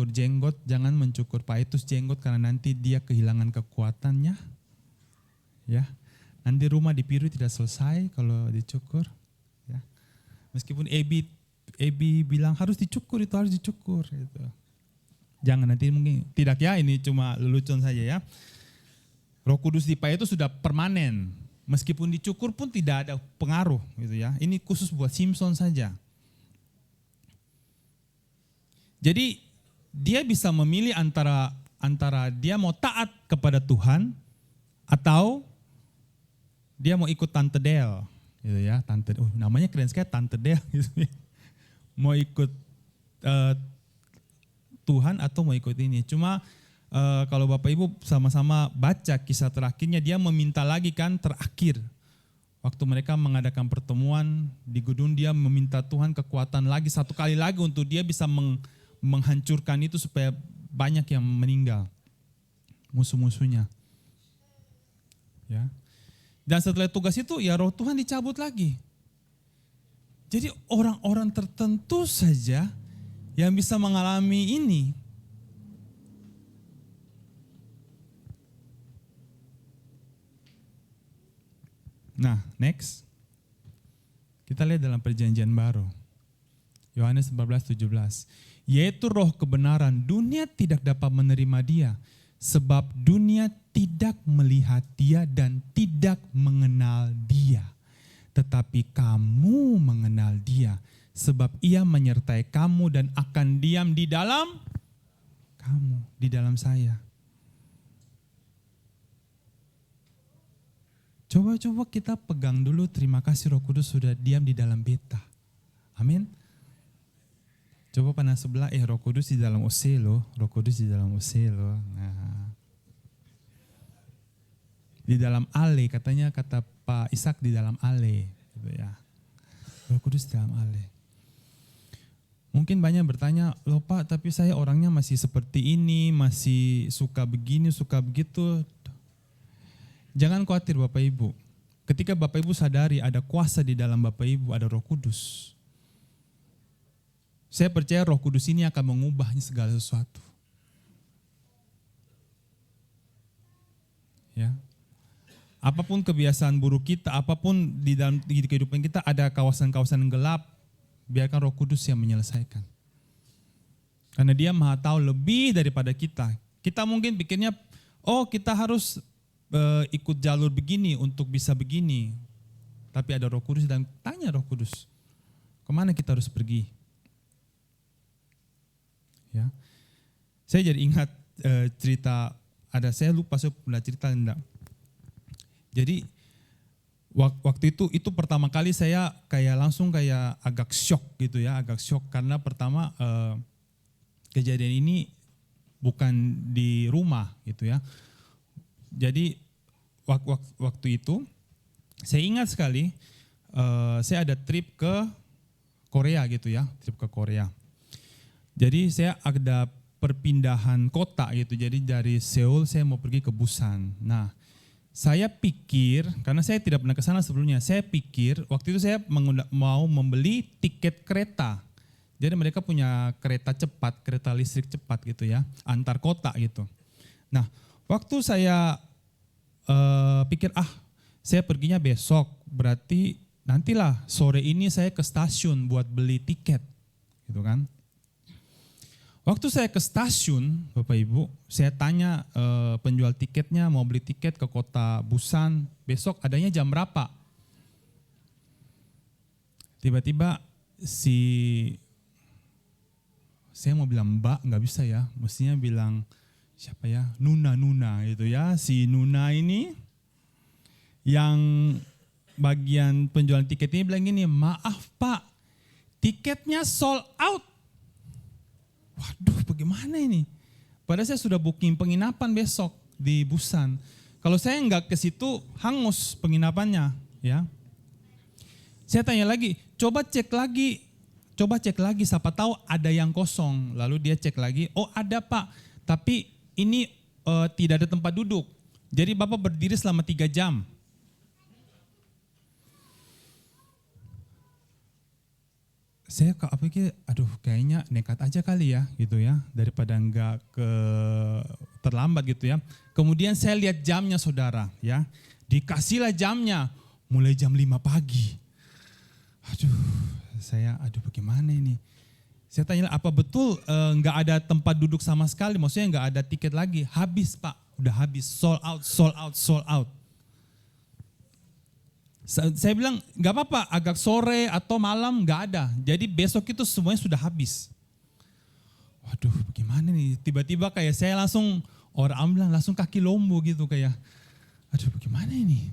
jenggot, jangan mencukur paetus jenggot karena nanti dia kehilangan kekuatannya. Ya. Nanti rumah di Piru tidak selesai kalau dicukur, ya. Meskipun Ebi bilang harus dicukur, itu harus dicukur gitu. Jangan, nanti mungkin tidak ya, ini cuma lelucon saja ya. Roh Kudus di pae itu sudah permanen. Meskipun dicukur pun tidak ada pengaruh gitu ya. Ini khusus buat Simson saja. Jadi dia bisa memilih antara dia mau taat kepada Tuhan atau dia mau ikut Tante Del, gitu ya. Namanya keren sekali, Tante Del. Gitu ya. Mau ikut Tuhan atau mau ikut ini. Cuma kalau Bapak Ibu sama-sama baca kisah terakhirnya, dia meminta lagi kan terakhir. Waktu mereka mengadakan pertemuan di gedung, dia meminta Tuhan kekuatan lagi satu kali lagi untuk dia bisa menghancurkan itu supaya banyak yang meninggal. Musuh-musuhnya. Ya. Dan setelah tugas itu ya roh Tuhan dicabut lagi. Jadi orang-orang tertentu saja yang bisa mengalami ini. Nah, next. Kita lihat dalam perjanjian baru. Yohanes 14:17. Yaitu roh kebenaran, dunia tidak dapat menerima dia. Sebab dunia tidak melihat dia dan tidak mengenal dia. Tetapi kamu mengenal dia. Sebab ia menyertai kamu dan akan diam di dalam kamu, di dalam saya. Coba-coba kita pegang dulu, terima kasih Roh Kudus sudah diam di dalam beta. Amin. Coba pandang sebelah, Roh Kudus di dalam Ose loh, Roh Kudus di dalam Ose loh. Nah. Di dalam Ale, katanya kata Pak Ishak di dalam Ale. Gitu ya. Roh Kudus di dalam Ale. Mungkin banyak bertanya, loh Pak tapi saya orangnya masih seperti ini, masih suka begini, suka begitu. Jangan khawatir Bapak Ibu. Ketika Bapak Ibu sadari ada kuasa di dalam Bapak Ibu, ada Roh Kudus. Saya percaya Roh Kudus ini akan mengubahnya segala sesuatu. Ya. Apapun kebiasaan buruk kita, apapun di dalam kehidupan kita ada kawasan-kawasan gelap, biarkan Roh Kudus yang menyelesaikan. Karena Dia Maha tahu lebih daripada kita. Kita mungkin pikirnya, oh kita harus ikut jalur begini untuk bisa begini. Tapi ada Roh Kudus dan tanya Roh Kudus, kemana kita harus pergi? Ya. Saya jadi ingat cerita, saya lupa saya pernah cerita enggak. Jadi waktu itu pertama kali saya langsung agak shock gitu ya, agak shock karena pertama kejadian ini bukan di rumah gitu ya. Jadi waktu itu saya ingat sekali saya ada trip ke Korea gitu ya, trip ke Korea. Jadi saya ada perpindahan kota gitu, jadi dari Seoul saya mau pergi ke Busan. Nah, saya pikir, karena saya tidak pernah ke sana sebelumnya, saya pikir waktu itu saya mau membeli tiket kereta. Jadi mereka punya kereta cepat, kereta listrik cepat gitu ya, antar kota gitu. Nah, waktu saya pikir, saya perginya besok, berarti nantilah sore ini saya ke stasiun buat beli tiket, gitu kan. Waktu saya ke stasiun, Bapak Ibu, saya tanya penjual tiketnya mau beli tiket ke kota Busan, besok adanya jam berapa? Tiba-tiba saya mau bilang Mbak, nggak bisa ya, mestinya bilang siapa ya, Nuna gitu ya, si Nuna ini yang bagian penjualan tiket ini bilang gini, maaf Pak, tiketnya sold out. Waduh, bagaimana ini? Padahal saya sudah booking penginapan besok di Busan. Kalau saya nggak ke situ, hangus penginapannya, ya. Saya tanya lagi, coba cek lagi, siapa tahu ada yang kosong. Lalu dia cek lagi, oh ada Pak, tapi ini tidak ada tempat duduk. Jadi Bapak berdiri selama 3 jam. Saya pikir, kayaknya nekat aja kali ya, gitu ya, daripada enggak terlambat gitu ya. Kemudian saya lihat jamnya saudara, ya, dikasihlah jamnya, mulai jam 5 pagi. Bagaimana ini? Saya tanya, apa betul enggak ada tempat duduk sama sekali? Maksudnya enggak ada tiket lagi? Habis Pak, udah habis, sold out. Saya bilang nggak apa-apa, agak sore atau malam nggak ada. Jadi besok itu semuanya sudah habis. waduh gimana nih, tiba-tiba kayak saya langsung, orang bilang langsung kaki lombo gitu kayak, aduh bagaimana ini.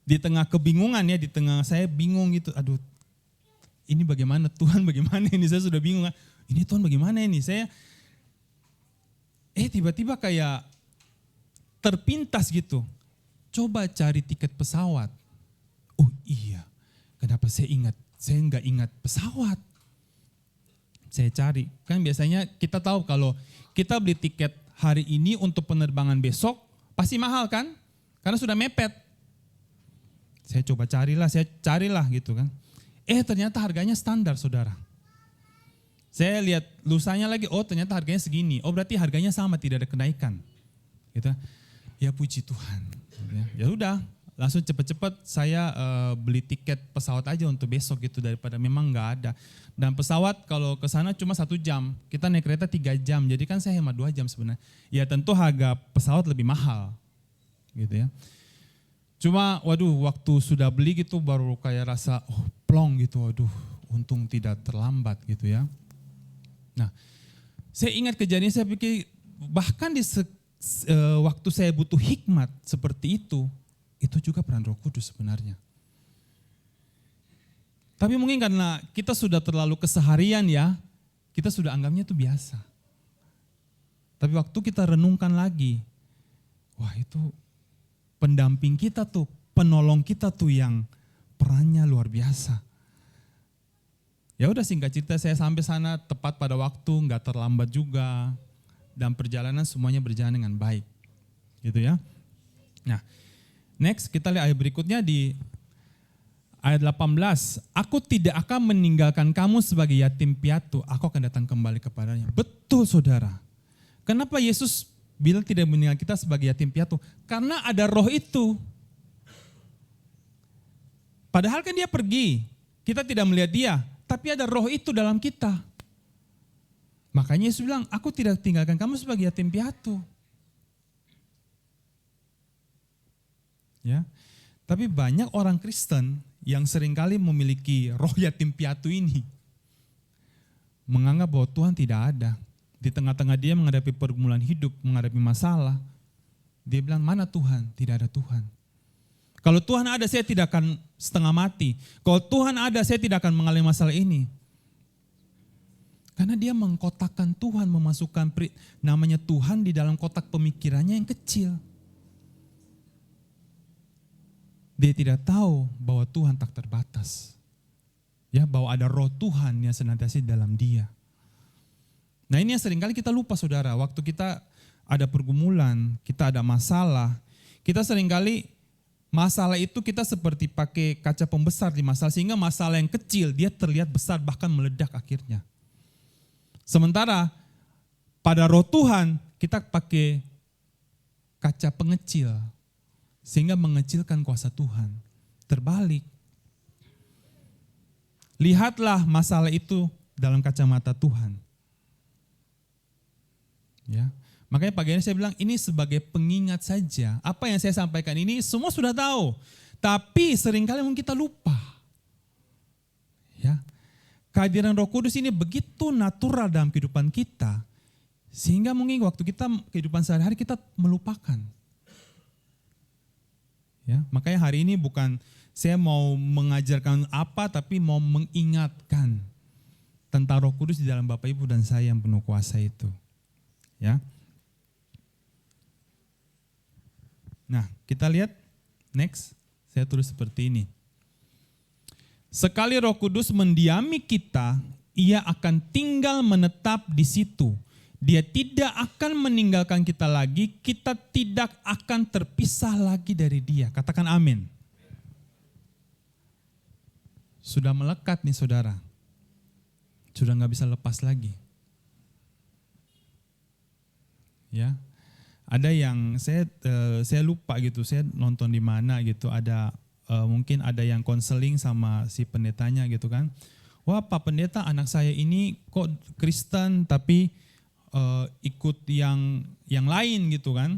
Di tengah kebingungan ya, di tengah saya bingung gitu, aduh ini bagaimana Tuhan, bagaimana ini, saya sudah bingung, ini Tuhan bagaimana ini, saya tiba-tiba kayak terpintas gitu, coba cari tiket pesawat. Oh iya, kenapa saya nggak ingat pesawat. Saya cari, kan biasanya kita tahu kalau kita beli tiket hari ini untuk penerbangan besok, pasti mahal kan, karena sudah mepet. Saya coba carilah gitu kan. Ternyata harganya standar saudara. Saya lihat lusanya lagi, oh ternyata harganya segini. Oh berarti harganya sama, tidak ada kenaikan. Gitu. Ya puji Tuhan. Ya udah, langsung cepat-cepat saya beli tiket pesawat aja untuk besok gitu, daripada memang nggak ada. Dan pesawat kalau ke sana cuma 1 jam, kita naik kereta 3 jam, jadi kan saya hemat 2 jam sebenarnya. Ya tentu harga pesawat lebih mahal, gitu ya. Cuma waduh waktu sudah beli gitu baru kayak rasa plong gitu, waduh untung tidak terlambat gitu ya. Nah saya ingat kejadian, saya pikir bahkan di waktu saya butuh hikmat seperti itu juga peran Roh Kudus sebenarnya. Tapi mungkin karena kita sudah terlalu keseharian ya, kita sudah anggapnya itu biasa. Tapi waktu kita renungkan lagi, wah itu pendamping kita tuh, penolong kita tuh yang perannya luar biasa. Ya udah singkat cerita saya sampai sana tepat pada waktu, nggak terlambat juga, dan perjalanan semuanya berjalan dengan baik, gitu ya. Nah, next kita lihat ayat berikutnya di ayat 18. Aku tidak akan meninggalkan kamu sebagai yatim piatu, aku akan datang kembali kepadanya. Betul saudara. Kenapa Yesus bilang tidak meninggalkan kita sebagai yatim piatu? Karena ada roh itu. Padahal kan dia pergi, kita tidak melihat dia, tapi ada roh itu dalam kita. Makanya Yesus bilang, aku tidak tinggalkan kamu sebagai yatim piatu. Ya, tapi banyak orang Kristen yang seringkali memiliki roh yatim piatu ini, menganggap bahwa Tuhan tidak ada. Di tengah-tengah dia menghadapi pergumulan hidup, menghadapi masalah, dia bilang, mana Tuhan? Tidak ada Tuhan. Kalau Tuhan ada, saya tidak akan setengah mati. Kalau Tuhan ada, saya tidak akan mengalami masalah ini. Karena dia mengkotakkan Tuhan, memasukkan namanya Tuhan di dalam kotak pemikirannya yang kecil. Dia tidak tahu bahwa Tuhan tak terbatas. Ya, bahwa ada roh Tuhan yang senantiasa di dalam dia. Nah ini yang seringkali kita lupa saudara, waktu kita ada pergumulan, kita ada masalah, kita seringkali masalah itu kita seperti pakai kaca pembesar di masalah, sehingga masalah yang kecil dia terlihat besar bahkan meledak akhirnya. Sementara pada roh Tuhan kita pakai kaca pengecil, sehingga mengecilkan kuasa Tuhan. Terbalik. Lihatlah masalah itu dalam kacamata Tuhan. Ya, makanya pagi ini saya bilang ini sebagai pengingat saja. Apa yang saya sampaikan ini semua sudah tahu, tapi seringkali mungkin kita lupa. Ya, kehadiran Roh Kudus ini begitu natural dalam kehidupan kita, sehingga mungkin waktu kita kehidupan sehari-hari kita melupakan. Ya, makanya hari ini bukan saya mau mengajarkan apa, tapi mau mengingatkan tentang Roh Kudus di dalam Bapak Ibu dan saya yang penuh kuasa itu. Ya. Nah, kita lihat next, saya tulis seperti ini. Sekali Roh Kudus mendiami kita, ia akan tinggal menetap di situ. Dia tidak akan meninggalkan kita lagi, kita tidak akan terpisah lagi dari dia. Katakan amin. Sudah melekat nih saudara. Sudah gak bisa lepas lagi. Ya, ada yang saya lupa gitu, saya nonton di mana gitu, ada mungkin ada yang konseling sama si pendetanya gitu kan. Wah Pak Pendeta, anak saya ini kok Kristen tapi ikut yang lain gitu kan.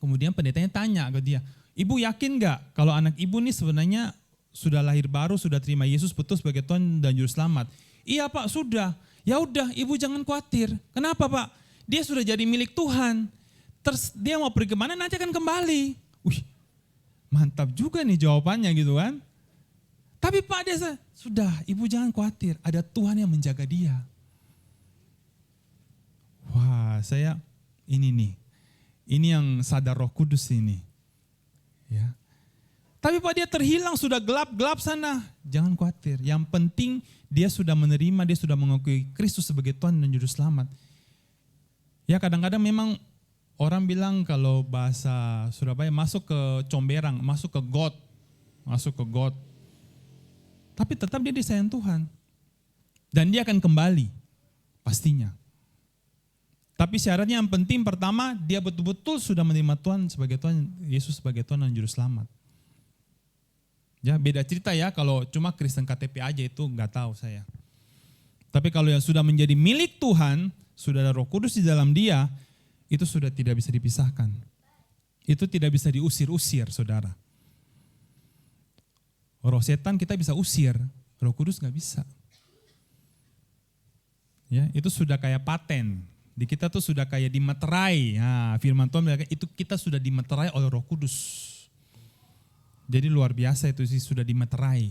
Kemudian pendetanya tanya ke dia, ibu yakin gak kalau anak ibu nih sebenarnya sudah lahir baru, sudah terima Yesus betul sebagai Tuhan dan Juru Selamat? Iya Pak, sudah. Ya udah, ibu jangan khawatir. Kenapa Pak? Dia sudah jadi milik Tuhan. Terus dia mau pergi kemana nanti akan kembali. Wih, mantap juga nih jawabannya gitu kan. Tapi Pak dia sudah, ibu jangan khawatir. Ada Tuhan yang menjaga dia. Wah, saya ini nih. Ini yang sadar Roh Kudus ini. Ya. Tapi Pak dia terhilang, sudah gelap-gelap sana. Jangan khawatir. Yang penting dia sudah menerima, dia sudah mengakui Kristus sebagai Tuhan dan Juru Selamat. Ya kadang-kadang memang orang bilang kalau bahasa Surabaya masuk ke comberang, masuk ke got. Masuk ke got. Tapi tetap dia disayang Tuhan. Dan dia akan kembali. Pastinya. Tapi syaratnya yang penting pertama, dia betul-betul sudah menerima Tuhan sebagai Tuhan, Yesus sebagai Tuhan dan Juru Selamat. Ya beda cerita ya, kalau cuma Kristen KTP aja itu nggak tahu saya. Tapi kalau yang sudah menjadi milik Tuhan, sudah ada Roh Kudus di dalam dia, itu sudah tidak bisa dipisahkan. Itu tidak bisa diusir-usir, saudara. Roh setan kita bisa usir, Roh Kudus nggak bisa. Ya, itu sudah kayak paten. Di kita tuh sudah kayak dimeterai. Nah, firman Tuhan bilang itu kita sudah dimeterai oleh Roh Kudus. Jadi luar biasa itu sih, sudah dimeterai.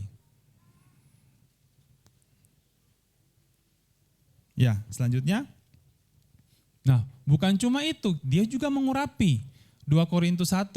Ya, selanjutnya. Nah, bukan cuma itu, dia juga mengurapi. 2 Korintus 1.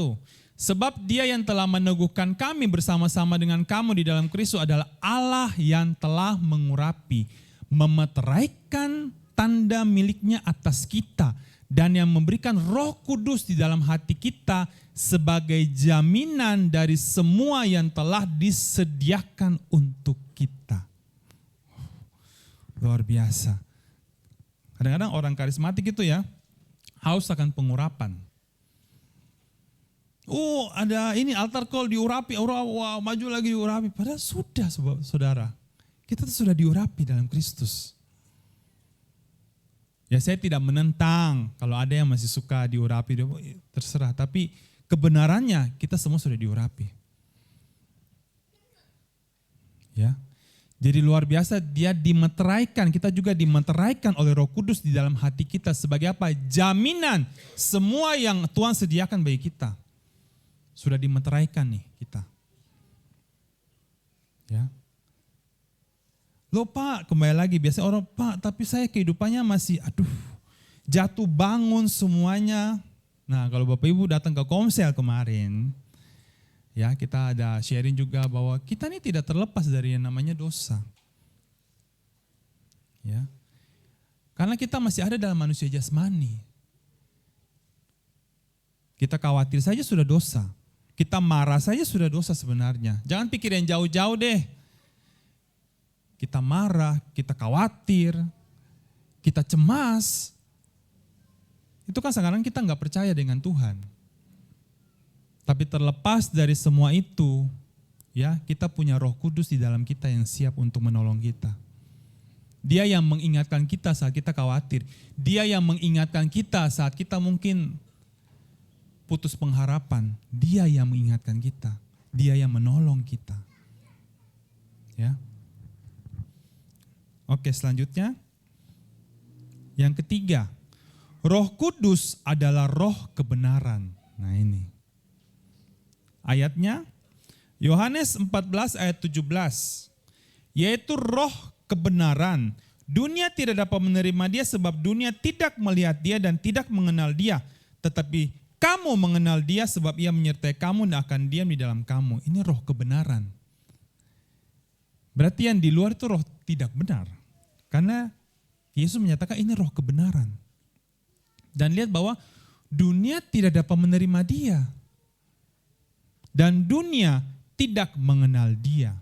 Sebab dia yang telah meneguhkan kami bersama-sama dengan kamu di dalam Kristus adalah Allah yang telah mengurapi, memeteraikan tanda miliknya atas kita, dan yang memberikan Roh Kudus di dalam hati kita sebagai jaminan dari semua yang telah disediakan untuk kita. Luar biasa. Kadang-kadang orang karismatik itu ya, haus akan pengurapan. Oh ada ini altar call diurapi, wow, maju lagi diurapi. Padahal sudah saudara, kita tuh sudah diurapi dalam Kristus. Ya saya tidak menentang kalau ada yang masih suka diurapi, terserah. Tapi kebenarannya kita semua sudah diurapi. Ya, jadi luar biasa dia dimeteraikan, kita juga dimeteraikan oleh Roh Kudus di dalam hati kita sebagai apa? Jaminan semua yang Tuhan sediakan bagi kita. Sudah dimeteraikan nih kita. Ya. Loh Pak, kembali lagi biasanya orang, Pak tapi saya kehidupannya masih jatuh bangun semuanya. Nah kalau Bapak Ibu datang ke Komsel kemarin, ya kita ada sharing juga bahwa kita ini tidak terlepas dari yang namanya dosa. Ya, karena kita masih ada dalam manusia jasmani. Kita khawatir saja sudah dosa. Kita marah saja sudah dosa sebenarnya. Jangan pikir yang jauh-jauh deh. Kita marah, kita khawatir, kita cemas. Itu kan sekarang kita nggak percaya dengan Tuhan. Tapi terlepas dari semua itu, ya kita punya Roh Kudus di dalam kita yang siap untuk menolong kita. Dia yang mengingatkan kita saat kita khawatir. Dia yang mengingatkan kita saat kita mungkin putus pengharapan. Dia yang mengingatkan kita. Dia yang menolong kita. Ya. Oke, selanjutnya. Yang ketiga, Roh Kudus adalah roh kebenaran. Nah ini. Ayatnya, Yohanes 14 ayat 17. Yaitu roh kebenaran. Dunia tidak dapat menerima dia sebab dunia tidak melihat dia dan tidak mengenal dia. Tetapi kamu mengenal dia sebab ia menyertai kamu dan akan diam di dalam kamu. Ini roh kebenaran. Berarti yang di luar itu roh tidak benar. Karena Yesus menyatakan ini roh kebenaran. Dan lihat bahwa dunia tidak dapat menerima dia. Dan dunia tidak mengenal dia.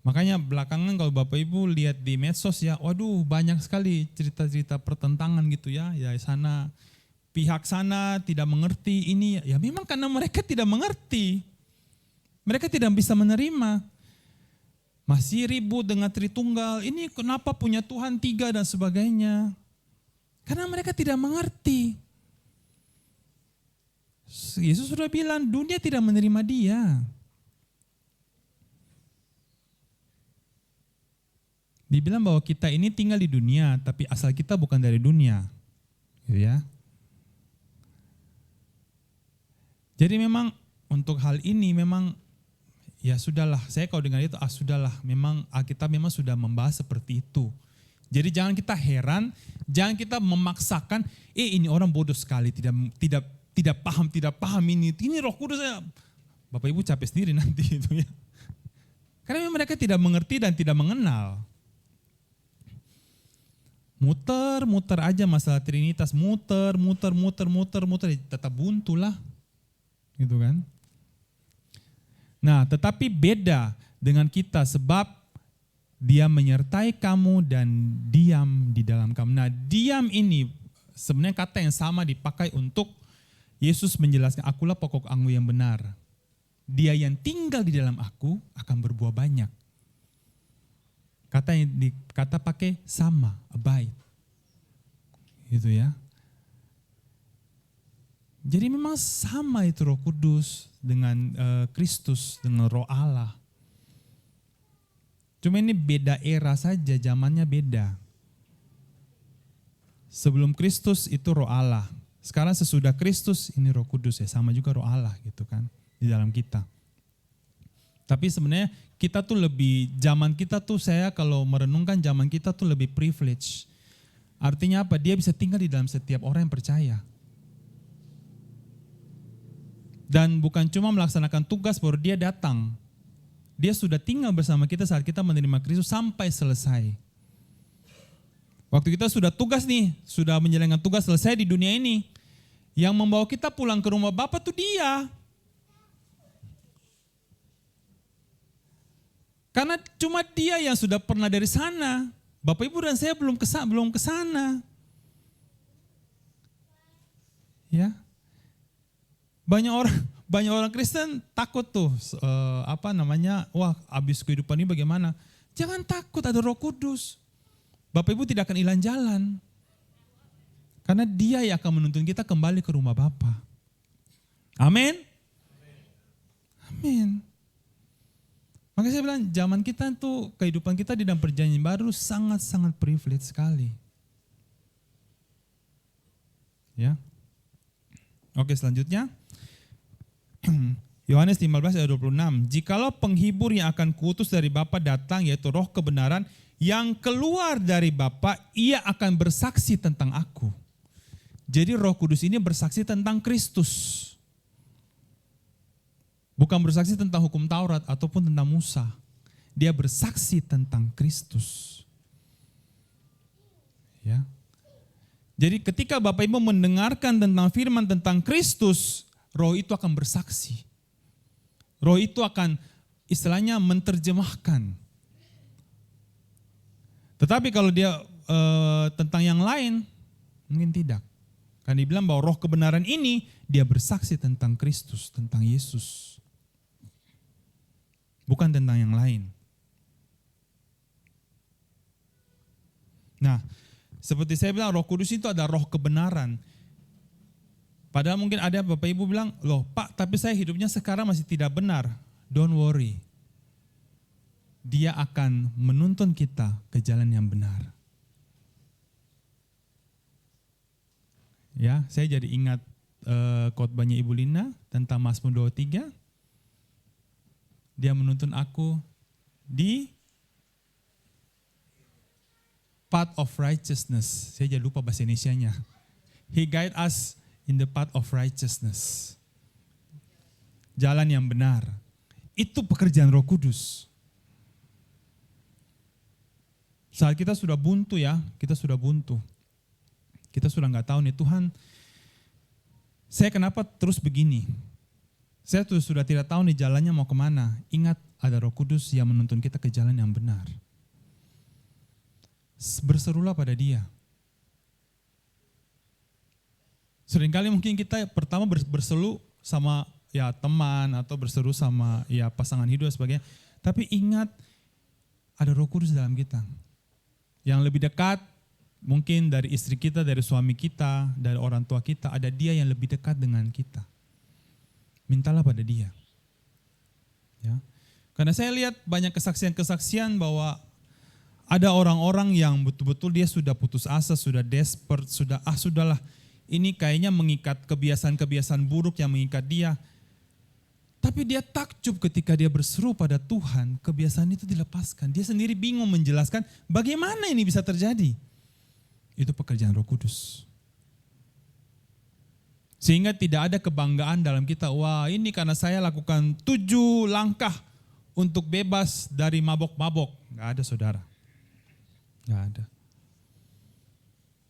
Makanya belakangan kalau Bapak Ibu lihat di medsos ya, waduh banyak sekali cerita-cerita pertentangan gitu ya. Ya sana, pihak sana tidak mengerti ini. Ya memang karena mereka tidak mengerti. Mereka tidak bisa menerima. Masih ribut dengan Tritunggal, ini kenapa punya Tuhan 3 dan sebagainya. Karena mereka tidak mengerti. Yesus sudah bilang dunia tidak menerima dia. Dibilang bahwa kita ini tinggal di dunia, tapi asal kita bukan dari dunia. Gitu ya. Jadi memang untuk hal ini memang ya sudahlah, saya kalau dengar itu sudahlah, memang Alkitab memang sudah membahas seperti itu. Jadi jangan kita heran, jangan kita memaksakan, ini orang bodoh sekali, tidak paham ini Roh Kudus. Bapak Ibu capek sendiri nanti itu ya. Karena mereka tidak mengerti dan tidak mengenal. Muter aja masalah Trinitas, muter, tetap buntu lah. Gitu kan. Nah, tetapi beda dengan kita sebab dia menyertai kamu dan diam di dalam kamu. Nah, diam ini sebenarnya kata yang sama dipakai untuk Yesus menjelaskan, akulah pokok anggur yang benar. Dia yang tinggal di dalam aku akan berbuah banyak. Kata pakai sama, abide. Gitu ya. Jadi memang sama itu Roh Kudus dengan Kristus, dengan Roh Allah. Cuma ini beda era saja, zamannya beda. Sebelum Kristus itu Roh Allah. Sekarang sesudah Kristus ini Roh Kudus ya, sama juga Roh Allah gitu kan di dalam kita. Tapi sebenarnya kita tuh zaman kita tuh, saya kalau merenungkan zaman kita tuh lebih privilege. Artinya apa? Dia bisa tinggal di dalam setiap orang yang percaya. Dan bukan cuma melaksanakan tugas baru dia datang. Dia sudah tinggal bersama kita saat kita menerima Kristus sampai selesai. Waktu kita sudah tugas nih, sudah menjalankan tugas selesai di dunia ini. Yang membawa kita pulang ke rumah Bapa tuh dia. Karena cuma dia yang sudah pernah dari sana. Bapak Ibu dan saya belum ke sana. Ya. Banyak orang Kristen takut tuh, wah habis kehidupan ini bagaimana? Jangan takut, ada Roh Kudus. Bapak Ibu tidak akan hilang jalan. Karena dia yang akan menuntun kita kembali ke rumah Bapa. Amin. Amin. Makanya saya bilang zaman kita tuh, kehidupan kita di dalam perjanjian baru sangat-sangat privilege sekali. Ya. Oke, selanjutnya. Yohanes 15 ayat 26. Jikalau penghibur yang akan kuutus dari Bapa datang, yaitu Roh kebenaran yang keluar dari Bapa, ia akan bersaksi tentang aku. Jadi Roh Kudus ini bersaksi tentang Kristus. Bukan bersaksi tentang hukum Taurat ataupun tentang Musa. Dia bersaksi tentang Kristus. Ya. Jadi ketika Bapak Ibu mendengarkan tentang firman tentang Kristus, Roh itu akan bersaksi. Roh itu akan istilahnya menerjemahkan. Tetapi kalau dia tentang yang lain, mungkin tidak. Karena dibilang bahwa Roh kebenaran ini, dia bersaksi tentang Kristus, tentang Yesus. Bukan tentang yang lain. Nah, seperti saya bilang, Roh Kudus itu ada roh kebenaran. Padahal mungkin ada Bapak Ibu bilang, loh Pak, tapi saya hidupnya sekarang masih tidak benar. Don't worry. Dia akan menuntun kita ke jalan yang benar. Ya, saya jadi ingat khotbahnya Ibu Lina tentang Mazmur 23. Dia menuntun aku di path of righteousness. Saya jadi lupa bahasa Indonesianya. He guide us in the path of righteousness. Jalan yang benar. Itu pekerjaan Roh Kudus. Saat kita sudah buntu ya, kita sudah buntu. Kita sudah nggak tahu nih Tuhan, saya kenapa terus begini? Saya sudah tidak tahu nih jalannya mau kemana. Ingat ada Roh Kudus yang menuntun kita ke jalan yang benar. Berserulah pada Dia. Seringkali mungkin kita pertama berseru sama ya teman atau berseru sama ya pasangan hidup dan sebagainya. Tapi ingat ada Roh Kudus dalam kita. Yang lebih dekat mungkin dari istri kita, dari suami kita, dari orang tua kita, ada Dia yang lebih dekat dengan kita. Mintalah pada Dia. Ya. Karena saya lihat banyak kesaksian-kesaksian bahwa Ada orang-orang yang betul-betul dia sudah putus asa, sudah desperate, sudahlah. Ini kayaknya mengikat kebiasaan-kebiasaan buruk yang mengikat dia. Tapi dia takjub ketika dia berseru pada Tuhan, kebiasaan itu dilepaskan. Dia sendiri bingung menjelaskan bagaimana ini bisa terjadi. Itu pekerjaan Roh Kudus. Sehingga tidak ada kebanggaan dalam kita, wah ini karena saya lakukan 7 langkah untuk bebas dari mabok-mabok. Gak ada saudara. Gak ada.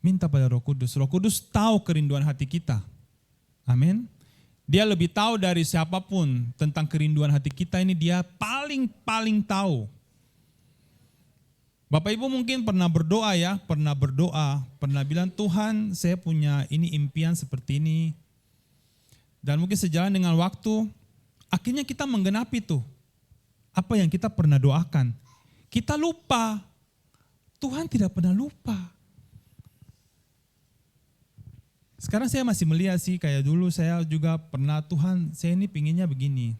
Minta pada Roh Kudus. Roh Kudus tahu kerinduan hati kita. Amin. Dia lebih tahu dari siapapun tentang kerinduan hati kita ini, dia paling tahu. Bapak Ibu mungkin pernah berdoa ya, pernah bilang Tuhan saya punya ini impian seperti ini. Dan mungkin sejalan dengan waktu, akhirnya kita menggenapi tuh apa yang kita pernah doakan. Kita lupa, Tuhan tidak pernah lupa. Sekarang saya masih melihat sih, kayak dulu saya juga pernah, Tuhan saya ini pinginnya begini.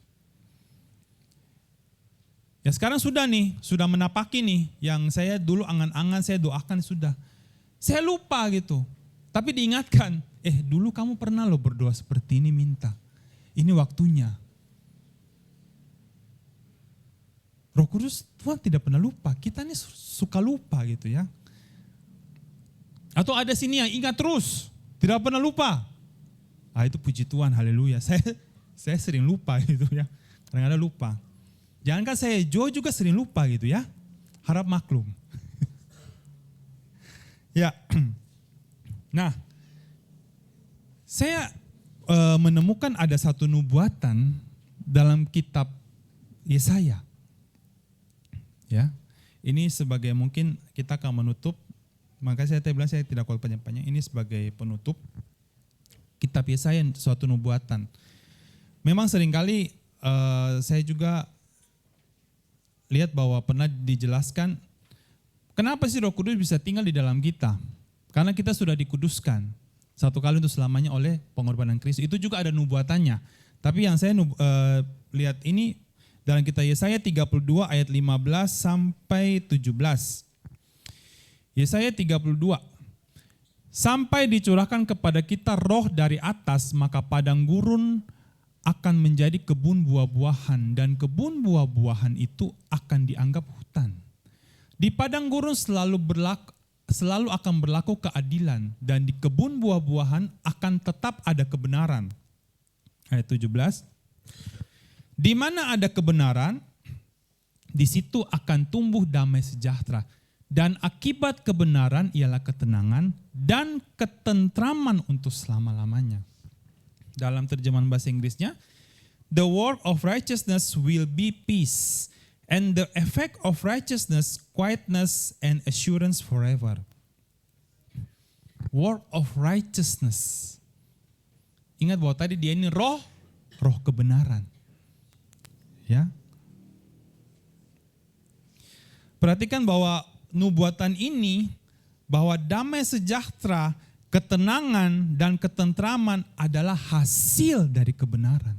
Ya sekarang sudah menapaki nih, yang saya dulu angan-angan saya doakan sudah. Saya lupa gitu, tapi diingatkan, dulu kamu pernah loh berdoa seperti ini minta. Ini waktunya. Roh Kudus Tuhan tidak pernah lupa, kita ini suka lupa gitu ya. Atau ada sini yang ingat terus, tidak pernah lupa. Itu puji Tuhan, haleluya. Saya sering lupa gitu ya, kadang-kadang lupa. Jangankan saya, Joe juga sering lupa gitu ya. Harap maklum. Ya, nah, saya menemukan ada satu nubuatan dalam kitab Yesaya. Ya, ini sebagai mungkin kita akan menutup. Maka saya bilang saya tidak kuat panjang-panjang. Ini sebagai penutup kitab Yesaya, suatu nubuatan. Memang seringkali saya juga lihat bahwa pernah dijelaskan kenapa sih Roh Kudus bisa tinggal di dalam kita. Karena kita sudah dikuduskan satu kali untuk selamanya oleh pengorbanan Kristus. Itu juga ada nubuatannya. Tapi yang saya lihat ini dalam kitab Yesaya 32 ayat 15 sampai 17. Yesaya 32. Sampai dicurahkan kepada kita roh dari atas, maka padang gurun akan menjadi kebun buah-buahan, dan kebun buah-buahan itu akan dianggap hutan. Di padang gurun selalu akan berlaku keadilan, dan di kebun buah-buahan akan tetap ada kebenaran. Ayat 17. Di mana ada kebenaran, di situ akan tumbuh damai sejahtera. Dan akibat kebenaran ialah ketenangan dan ketentraman untuk selama-lamanya. Dalam terjemahan bahasa Inggrisnya, the work of righteousness will be peace, and the effect of righteousness, quietness and assurance forever. Work of righteousness. Ingat bahwa tadi dia ini roh kebenaran. Ya. Perhatikan bahwa nubuatan ini, bahwa damai sejahtera, ketenangan dan ketentraman adalah hasil dari kebenaran.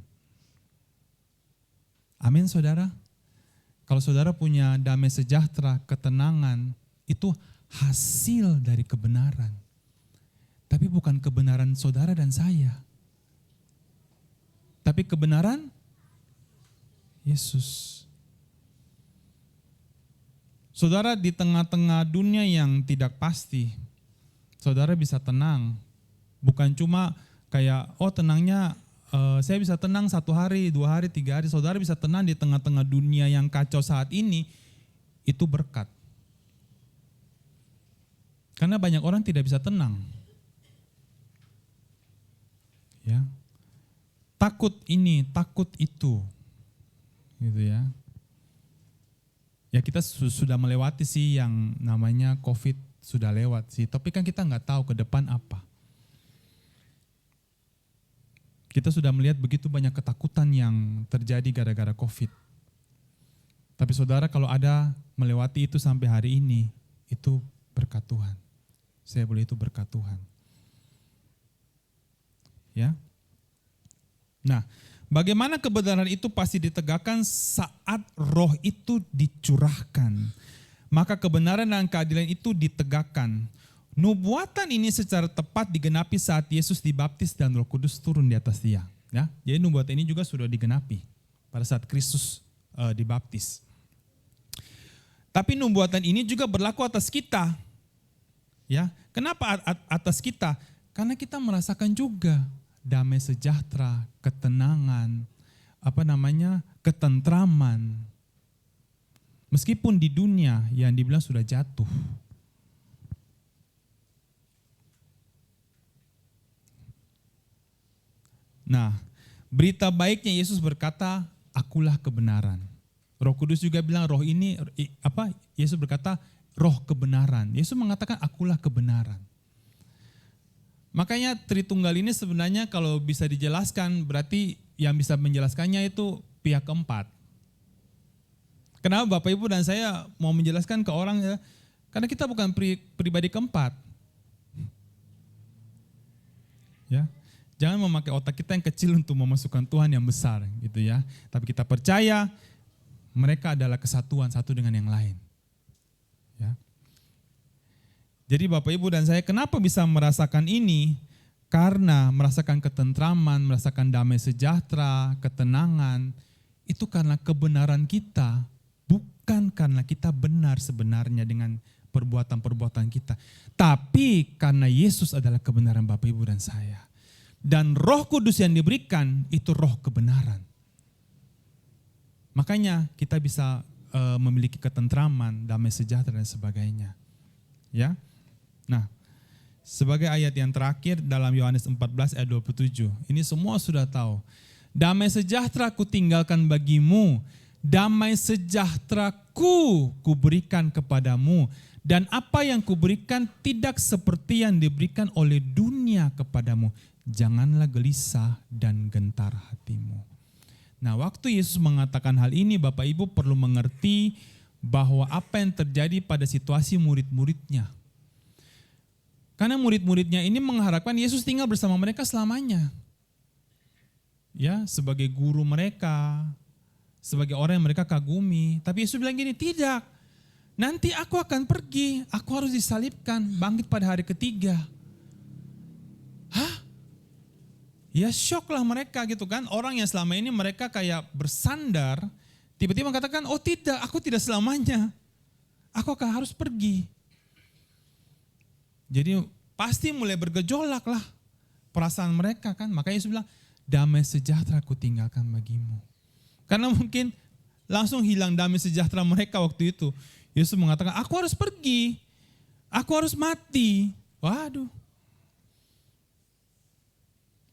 Amin saudara. Kalau saudara punya damai sejahtera, ketenangan, itu hasil dari kebenaran. Tapi bukan kebenaran saudara dan saya. Tapi kebenaran Yesus. Saudara, di tengah-tengah dunia yang tidak pasti, saudara bisa tenang. Bukan cuma kayak, tenangnya saya bisa tenang 1 hari, 2 hari, 3 hari. Saudara bisa tenang di tengah-tengah dunia yang kacau saat ini, itu berkat. Karena banyak orang tidak bisa tenang. Ya. Takut ini, takut itu. Gitu ya. Ya kita sudah melewati sih yang namanya COVID, sudah lewat sih. Tapi kan kita nggak tahu ke depan apa. Kita sudah melihat begitu banyak ketakutan yang terjadi gara-gara COVID. Tapi saudara, kalau ada melewati itu sampai hari ini, itu berkat Tuhan. Saya boleh itu berkat Tuhan. Ya. Nah, bagaimana kebenaran itu pasti ditegakkan saat roh itu dicurahkan. maka kebenaran dan keadilan itu ditegakkan. Nubuatan ini secara tepat digenapi saat Yesus dibaptis dan Roh Kudus turun di atas dia. Ya, jadi nubuatan ini juga sudah digenapi pada saat Kristus dibaptis. Tapi nubuatan ini juga berlaku atas kita. Ya, kenapa atas kita? Karena kita merasakan juga damai sejahtera, ketenangan, ketentraman. Meskipun di dunia yang dibilang sudah jatuh. Nah, berita baiknya Yesus berkata, akulah kebenaran. Roh Kudus juga bilang Yesus berkata, roh kebenaran. Yesus mengatakan akulah kebenaran. Makanya Tritunggal ini sebenarnya kalau bisa dijelaskan, berarti yang bisa menjelaskannya itu pihak keempat. Kenapa Bapak Ibu dan saya mau menjelaskan ke orang ya? Karena kita bukan pribadi keempat. Ya. Jangan memakai otak kita yang kecil untuk memasukkan Tuhan yang besar gitu ya. Tapi kita percaya mereka adalah kesatuan satu dengan yang lain. Ya. Jadi Bapak Ibu dan saya kenapa bisa merasakan ini? Karena merasakan ketentraman, merasakan damai sejahtera, ketenangan, itu karena kebenaran kita, bukan karena kita benar sebenarnya dengan perbuatan-perbuatan kita. Tapi karena Yesus adalah kebenaran Bapak Ibu dan saya. Dan Roh Kudus yang diberikan itu roh kebenaran. Makanya kita bisa memiliki ketentraman, damai sejahtera dan sebagainya. Ya. Nah, sebagai ayat yang terakhir dalam Yohanes 14 ayat 27. Ini semua sudah tahu. Damai sejahtera ku tinggalkan bagimu, damai sejahtera ku berikan kepadamu. Dan apa yang kuberikan tidak seperti yang diberikan oleh dunia kepadamu. Janganlah gelisah dan gentar hatimu. Nah, waktu Yesus mengatakan hal ini, Bapak Ibu perlu mengerti bahwa apa yang terjadi pada situasi murid-muridnya. Karena murid-muridnya ini mengharapkan Yesus tinggal bersama mereka selamanya. Ya, sebagai guru mereka, sebagai orang yang mereka kagumi. Tapi Yesus bilang gini, tidak. Nanti aku akan pergi, aku harus disalibkan, bangkit pada hari ketiga. Hah? Ya shock lah mereka gitu kan. Orang yang selama ini mereka kayak bersandar, tiba-tiba mengatakan, oh tidak, aku tidak selamanya. Aku akan harus pergi. Jadi pasti mulai bergejolak lah perasaan mereka kan. Makanya Yesus bilang, damai sejahtera aku tinggalkan bagimu. Karena mungkin langsung hilang damai sejahtera mereka waktu itu. Yesus mengatakan, aku harus pergi, aku harus mati. Waduh.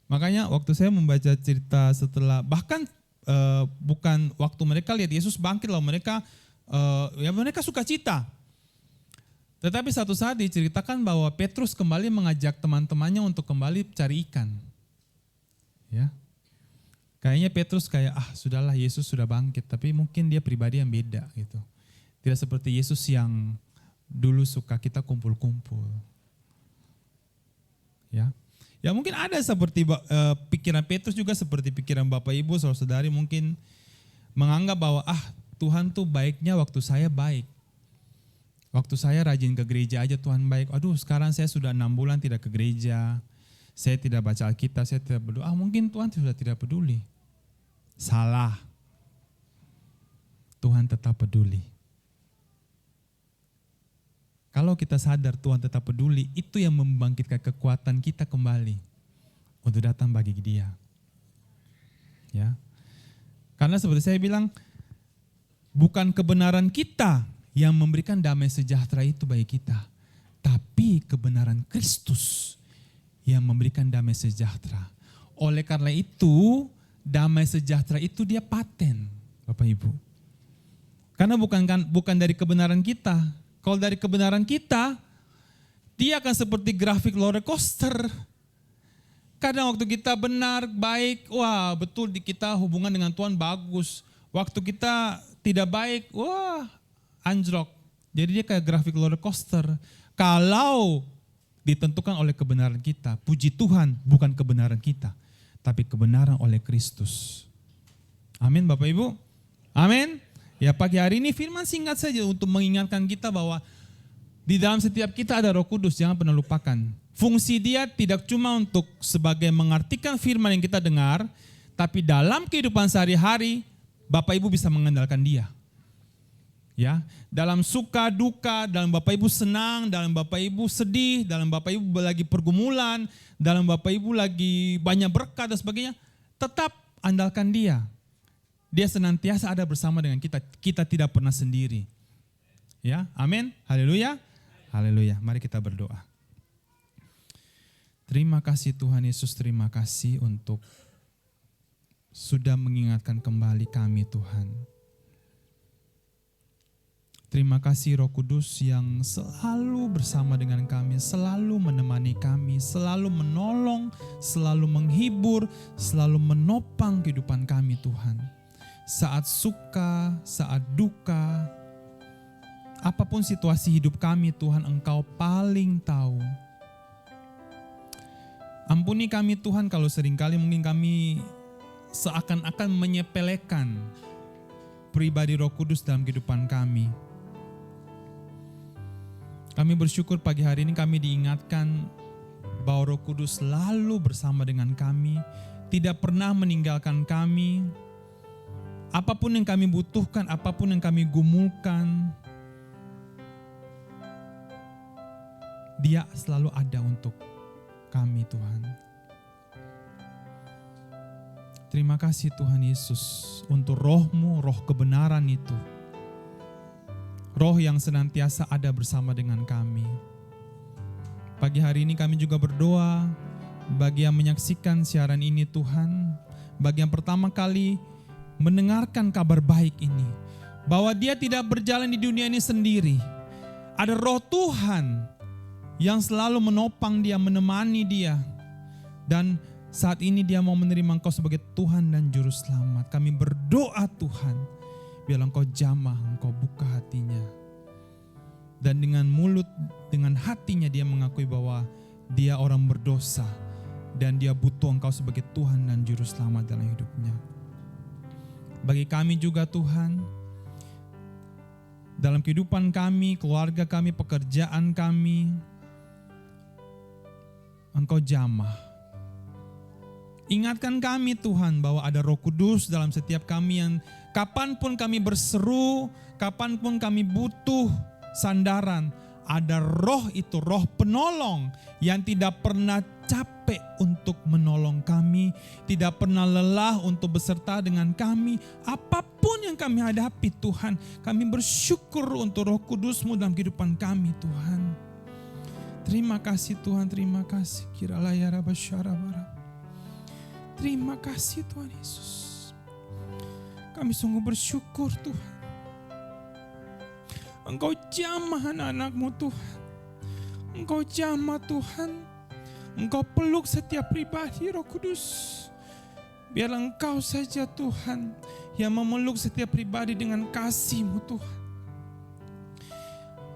Makanya waktu saya membaca cerita setelah, bahkan bukan waktu mereka lihat Yesus bangkit loh, mereka suka cita. Tetapi satu saat diceritakan bahwa Petrus kembali mengajak teman-temannya untuk kembali cari ikan. Ya. Kayaknya Petrus sudahlah Yesus sudah bangkit, tapi mungkin dia pribadi yang beda gitu. Tidak seperti Yesus yang dulu suka kita kumpul-kumpul. Ya. Ya mungkin ada seperti pikiran Petrus juga seperti pikiran Bapak Ibu, saudara-saudari mungkin menganggap bahwa Tuhan tuh baiknya waktu saya baik. Waktu saya rajin ke gereja aja Tuhan baik. Aduh sekarang saya sudah 6 bulan tidak ke gereja. Saya tidak baca Alkitab, saya tidak berdoa. Mungkin Tuhan sudah tidak peduli. Salah. Tuhan tetap peduli. Kalau kita sadar Tuhan tetap peduli, itu yang membangkitkan kekuatan kita kembali untuk datang bagi Dia. Ya. Karena seperti saya bilang, bukan kebenaran kita yang memberikan damai sejahtera itu bagi kita, tapi kebenaran Kristus yang memberikan damai sejahtera. Oleh karena itu, damai sejahtera itu dia paten, Bapak Ibu. Karena bukan dari kebenaran kita. Kalau dari kebenaran kita, dia akan seperti grafik roller coaster. Kadang waktu kita benar, baik, wah betul kita hubungan dengan Tuhan bagus. Waktu kita tidak baik, wah anjlok. Jadi dia kayak grafik roller coaster. Kalau ditentukan oleh kebenaran kita, puji Tuhan bukan kebenaran kita, tapi kebenaran oleh Kristus. Amin Bapak Ibu. Amin. Ya, pagi hari ini firman singkat saja untuk mengingatkan kita bahwa di dalam setiap kita ada Roh Kudus, jangan pernah lupakan. Fungsi dia tidak cuma untuk sebagai mengartikan firman yang kita dengar, tapi dalam kehidupan sehari-hari Bapak Ibu bisa mengandalkan dia. Ya, dalam suka duka, dalam Bapak Ibu senang, dalam Bapak Ibu sedih, dalam Bapak Ibu lagi pergumulan, dalam Bapak Ibu lagi banyak berkat dan sebagainya, tetap andalkan dia. Dia senantiasa ada bersama dengan kita. Kita tidak pernah sendiri. Ya, amin. Haleluya. Haleluya. Mari kita berdoa. Terima kasih Tuhan Yesus, terima kasih untuk sudah mengingatkan kembali kami Tuhan. Terima kasih Roh Kudus yang selalu bersama dengan kami, selalu menemani kami, selalu menolong, selalu menghibur, selalu menopang kehidupan kami Tuhan. Saat suka, saat duka, apapun situasi hidup kami Tuhan, Engkau paling tahu. Ampuni kami Tuhan kalau seringkali mungkin kami seakan-akan menyepelekan pribadi Roh Kudus dalam kehidupan kami. Kami bersyukur pagi hari ini kami diingatkan bahwa Roh Kudus selalu bersama dengan kami, tidak pernah meninggalkan kami. Apapun yang kami butuhkan, apapun yang kami gumulkan, dia selalu ada untuk kami Tuhan. Terima kasih Tuhan Yesus untuk Roh-Mu, Roh kebenaran itu. Roh yang senantiasa ada bersama dengan kami. Pagi hari ini kami juga berdoa bagi yang menyaksikan siaran ini Tuhan, bagi yang pertama kali mendengarkan kabar baik ini, bahwa dia tidak berjalan di dunia ini sendiri. Ada Roh Tuhan yang selalu menopang dia, menemani dia. Dan saat ini dia mau menerima Engkau sebagai Tuhan dan Juru Selamat. Kami berdoa Tuhan, biar Engkau jamah, Engkau buka hatinya. Dan dengan mulut, dengan hatinya dia mengakui bahwa dia orang berdosa. Dan dia butuh Engkau sebagai Tuhan dan Juru Selamat dalam hidupnya. Bagi kami juga Tuhan, dalam kehidupan kami, keluarga kami, pekerjaan kami, Engkau jamah. Ingatkan kami Tuhan bahwa ada Roh Kudus dalam setiap kami yang kapanpun kami berseru, kapanpun kami butuh sandaran, ada Roh itu, Roh penolong yang tidak pernah capek untuk menolong kami, tidak pernah lelah untuk beserta dengan kami. Apapun yang kami hadapi Tuhan, kami bersyukur untuk Roh Kudus-Mu dalam kehidupan kami Tuhan. Terima kasih Tuhan, terima kasih. Kiralaya rabasyarabara. Terima kasih Tuhan Yesus. Kami sungguh bersyukur Tuhan. Engkau jamah anak-anak-Mu Tuhan. Engkau jamah Tuhan. Engkau peluk setiap pribadi Roh Kudus. Biar Engkau saja Tuhan yang memeluk setiap pribadi dengan kasih-Mu Tuhan.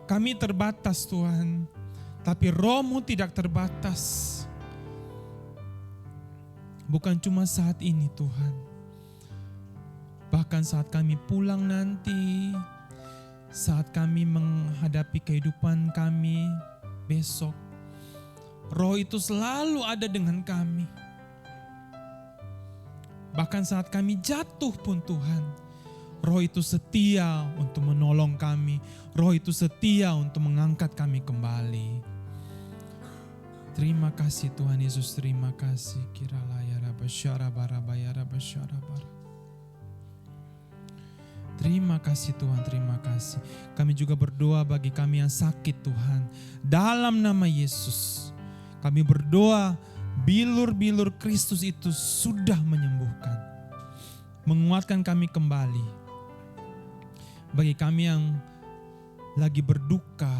Kami terbatas Tuhan, tapi Roh-Mu tidak terbatas. Bukan cuma saat ini Tuhan, bahkan saat kami pulang nanti, saat kami menghadapi kehidupan kami besok, Roh itu selalu ada dengan kami. Bahkan saat kami jatuh pun Tuhan, Roh itu setia untuk menolong kami. Roh itu setia untuk mengangkat kami kembali. Terima kasih Tuhan Yesus, terima kasih. Kiralaya rabasyarabara rabasyarabara. Terima kasih Tuhan, terima kasih. Kami juga berdoa bagi kami yang sakit Tuhan. Dalam nama Yesus, kami berdoa bilur-bilur Kristus itu sudah menyembuhkan. Menguatkan kami kembali. Bagi kami yang lagi berduka,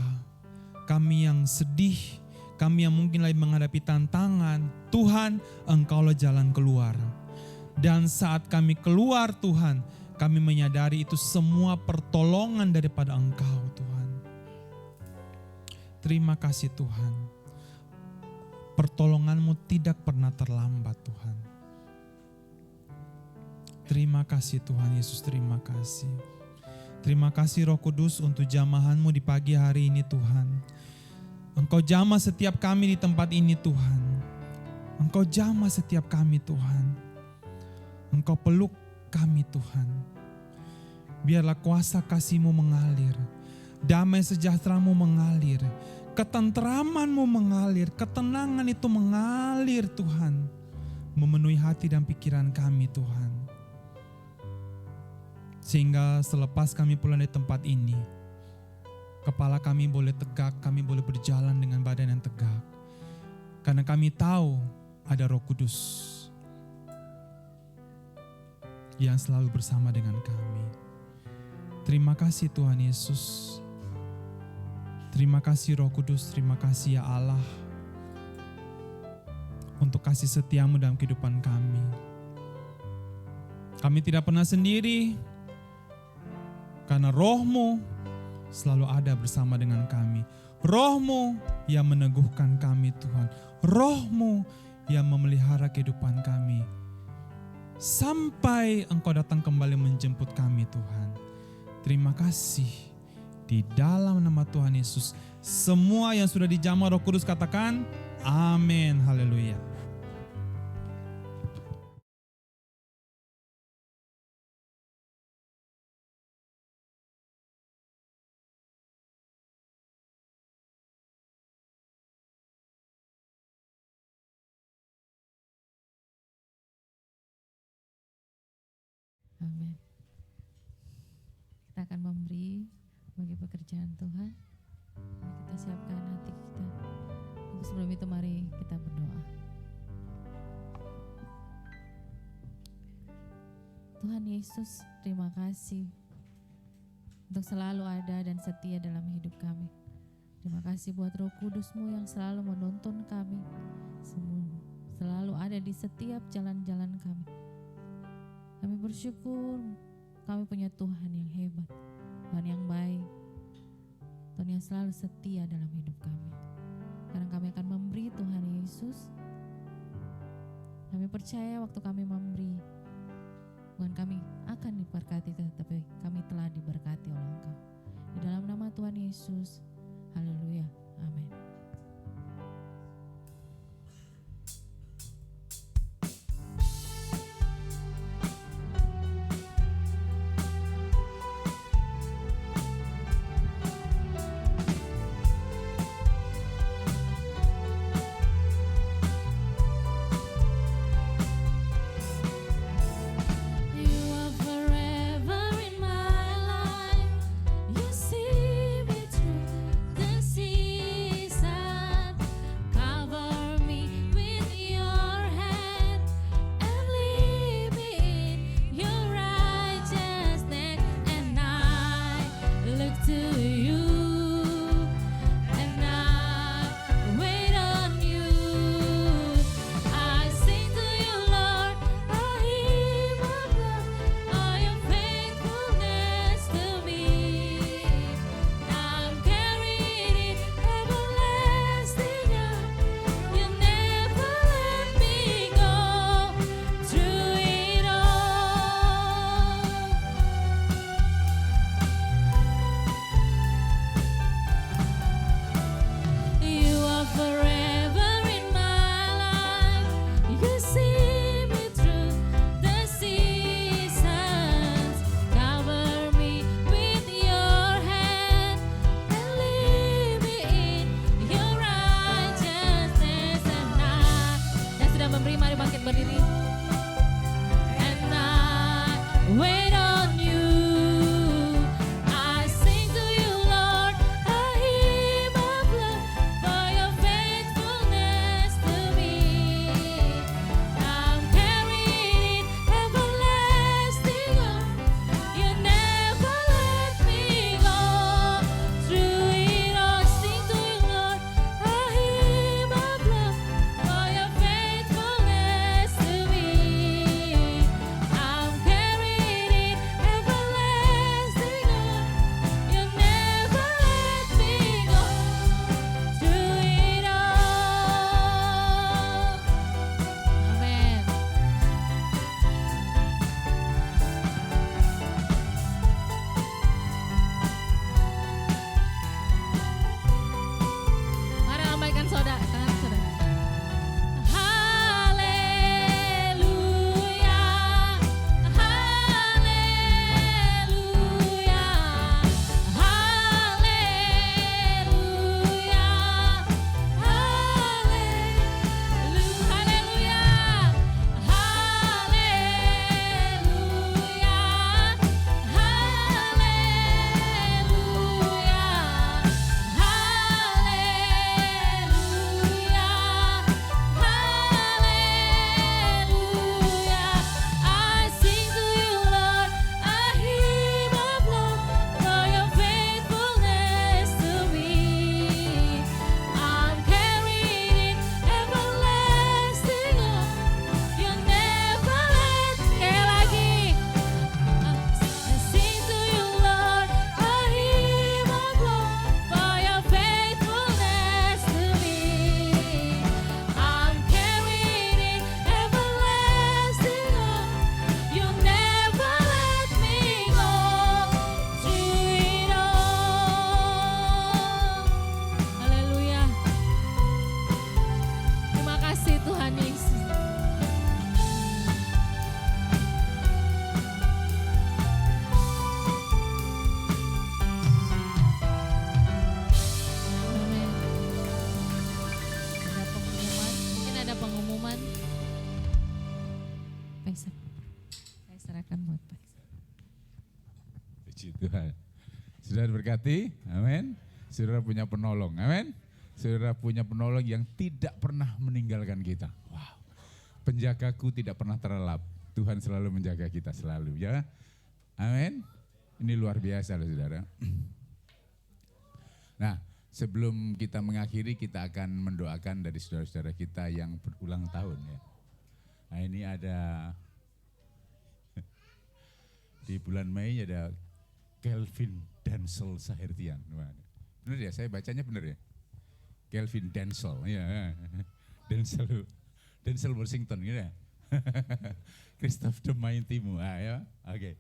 kami yang sedih, kami yang mungkin lagi menghadapi tantangan, Tuhan, Engkaulah jalan keluar. Dan saat kami keluar Tuhan, kami menyadari itu semua pertolongan daripada Engkau Tuhan. Terima kasih Tuhan. Pertolongan-Mu tidak pernah terlambat Tuhan. Terima kasih Tuhan Yesus, terima kasih. Terima kasih Roh Kudus untuk jamahan-Mu di pagi hari ini Tuhan. Engkau jamah setiap kami di tempat ini Tuhan. Engkau jamah setiap kami Tuhan. Engkau peluk kami Tuhan. Biarlah kuasa kasih-Mu mengalir. Damai sejahtera-Mu mengalir. Ketentraman-Mu mengalir. Ketenangan itu mengalir Tuhan. Memenuhi hati dan pikiran kami Tuhan. Sehingga selepas kami pulang dari tempat ini, kepala kami boleh tegak, kami boleh berjalan dengan badan yang tegak. Karena kami tahu ada Roh Kudus yang selalu bersama dengan kami. Terima kasih Tuhan Yesus. Terima kasih Roh Kudus, terima kasih ya Allah untuk kasih setia-Mu dalam kehidupan kami. Kami tidak pernah sendiri, karena Roh-Mu selalu ada bersama dengan kami. Roh-Mu yang meneguhkan kami Tuhan. Roh-Mu yang memelihara kehidupan kami. Sampai Engkau datang kembali menjemput kami Tuhan. Terima kasih. Di dalam nama Tuhan Yesus. Semua yang sudah dijamah Roh Kudus katakan amin. Haleluya. Amin. Kita akan memberi bagi pekerjaan Tuhan. Mari kita siapkan hati kita. Tapi sebelum itu mari kita berdoa. Tuhan Yesus, terima kasih untuk selalu ada dan setia dalam hidup kami. Terima kasih buat Roh Kudus-Mu yang selalu menuntun kami, selalu ada di setiap jalan-jalan kami. Kami bersyukur kami punya Tuhan yang hebat, Tuhan yang baik, Tuhan yang selalu setia dalam hidup kami. Karena kami akan memberi Tuhan Yesus. Kami percaya waktu kami memberi, bukan kami akan diberkati, tetapi kami telah diberkati oleh Engkau. Di dalam nama Tuhan Yesus, haleluya, amin. You see me through. ada pengumuman. Faisal, saya serahkan buat Faisal. Puji Tuhan. Saudara berkati, amin. Saudara punya penolong, amin. Saudara punya penolong yang tidak pernah meninggalkan kita. Wow. Penjagaku tidak pernah terlelap. Tuhan selalu menjaga kita selalu, ya. Amin. Ini luar biasa loh saudara. Nah, sebelum kita mengakhiri, kita akan mendoakan dari saudara-saudara kita yang berulang tahun ya. Nah ini ada, di bulan Mei ada Kelvin Denzel Sahertian. Benar ya, saya bacanya benar ya? Kelvin Denzel, ya. Denzel Washington gitu ya. Christoph the Mighty-mu, ya. Oke.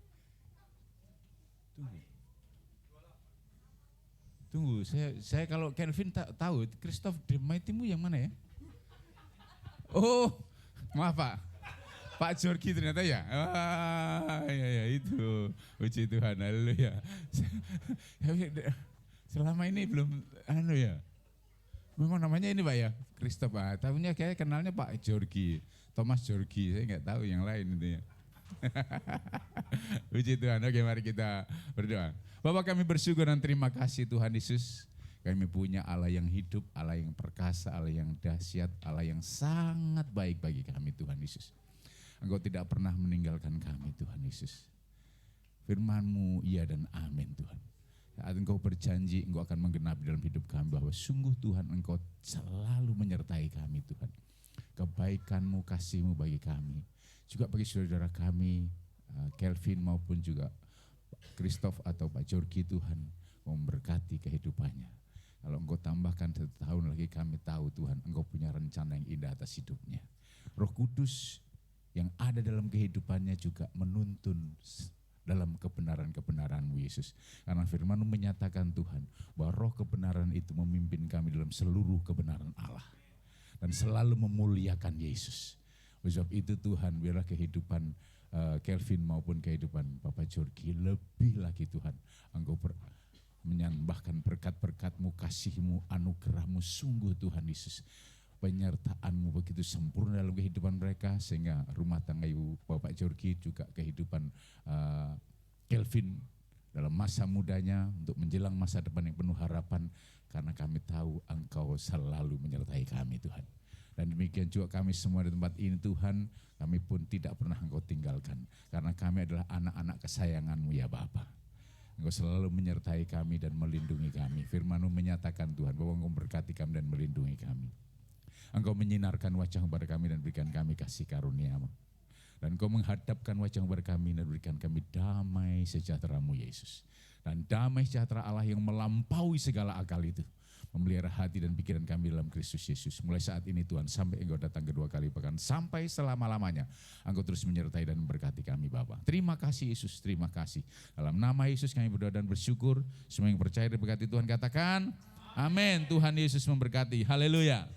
Tunggu, saya kalau Kelvin tak tahu, Christoph the Mighty-mu yang mana ya? Oh, maaf Pak Jorgi ternyata ya. Ya itu. Puji Tuhan, haleluya. Selama ini belum ya. Memang namanya ini Pak ya, Christoph. Tahunya kayak kenalnya Pak Jorgi, Thomas Jorgi. Saya nggak tahu yang lain itu ya. Puji Tuhan. Oke, mari kita berdoa. Bapak, kami bersyukur dan terima kasih Tuhan Yesus. Kami punya Allah yang hidup, Allah yang perkasa, Allah yang dahsyat, Allah yang sangat baik bagi kami Tuhan Yesus. Engkau tidak pernah meninggalkan kami Tuhan Yesus. Firman-Mu iya dan amin Tuhan. Saat Engkau berjanji, Engkau akan menggenapi dalam hidup kami bahwa sungguh Tuhan Engkau selalu menyertai kami Tuhan. Kebaikan-Mu, kasih-Mu bagi kami. Juga bagi saudara kami, Kelvin maupun juga Christoph atau Pak Jorgi Tuhan, memberkati kehidupannya. Kalau Engkau tambahkan 1 tahun lagi, kami tahu Tuhan Engkau punya rencana yang indah atas hidupnya. Roh Kudus yang ada dalam kehidupannya juga menuntun dalam kebenaran-kebenaran-Mu Yesus. Karena firman-Mu menyatakan Tuhan bahwa roh kebenaran itu memimpin kami dalam seluruh kebenaran Allah. Dan selalu memuliakan Yesus. Oleh sebab itu Tuhan, biarlah kehidupan Kelvin maupun kehidupan Bapak Jorgi lebih lagi Tuhan. Engkau menyembahkan berkat-berkat-Mu, kasih-Mu, anugerah-Mu, sungguh Tuhan Yesus. Penyertaan-Mu begitu sempurna dalam kehidupan mereka, sehingga rumah tangga Ibu Bapak Jorgi juga kehidupan Kelvin dalam masa mudanya untuk menjelang masa depan yang penuh harapan, karena kami tahu Engkau selalu menyertai kami Tuhan. Dan demikian juga kami semua di tempat ini Tuhan, kami pun tidak pernah Engkau tinggalkan, karena kami adalah anak-anak kesayangan-Mu ya Bapa. Engkau selalu menyertai kami dan melindungi kami. Firman-Mu menyatakan Tuhan bahwa Engkau memberkati kami dan melindungi kami. Engkau menyinarkan wajah-Mu kepada kami dan berikan kami kasih karunia-Mu. Dan Engkau menghadapkan wajah-Mu kepada kami dan berikan kami damai sejahtera-Mu Yesus. Dan damai sejahtera Allah yang melampaui segala akal itu memelihara hati dan pikiran kami dalam Kristus Yesus. Mulai saat ini Tuhan, sampai Engkau datang kedua kali, bahkan sampai selama-lamanya Engkau terus menyertai dan memberkati kami Bapa. Terima kasih Yesus, terima kasih. Dalam nama Yesus kami berdoa dan bersyukur. Semua yang percaya diberkati Tuhan katakan amin. Tuhan Yesus memberkati. Haleluya.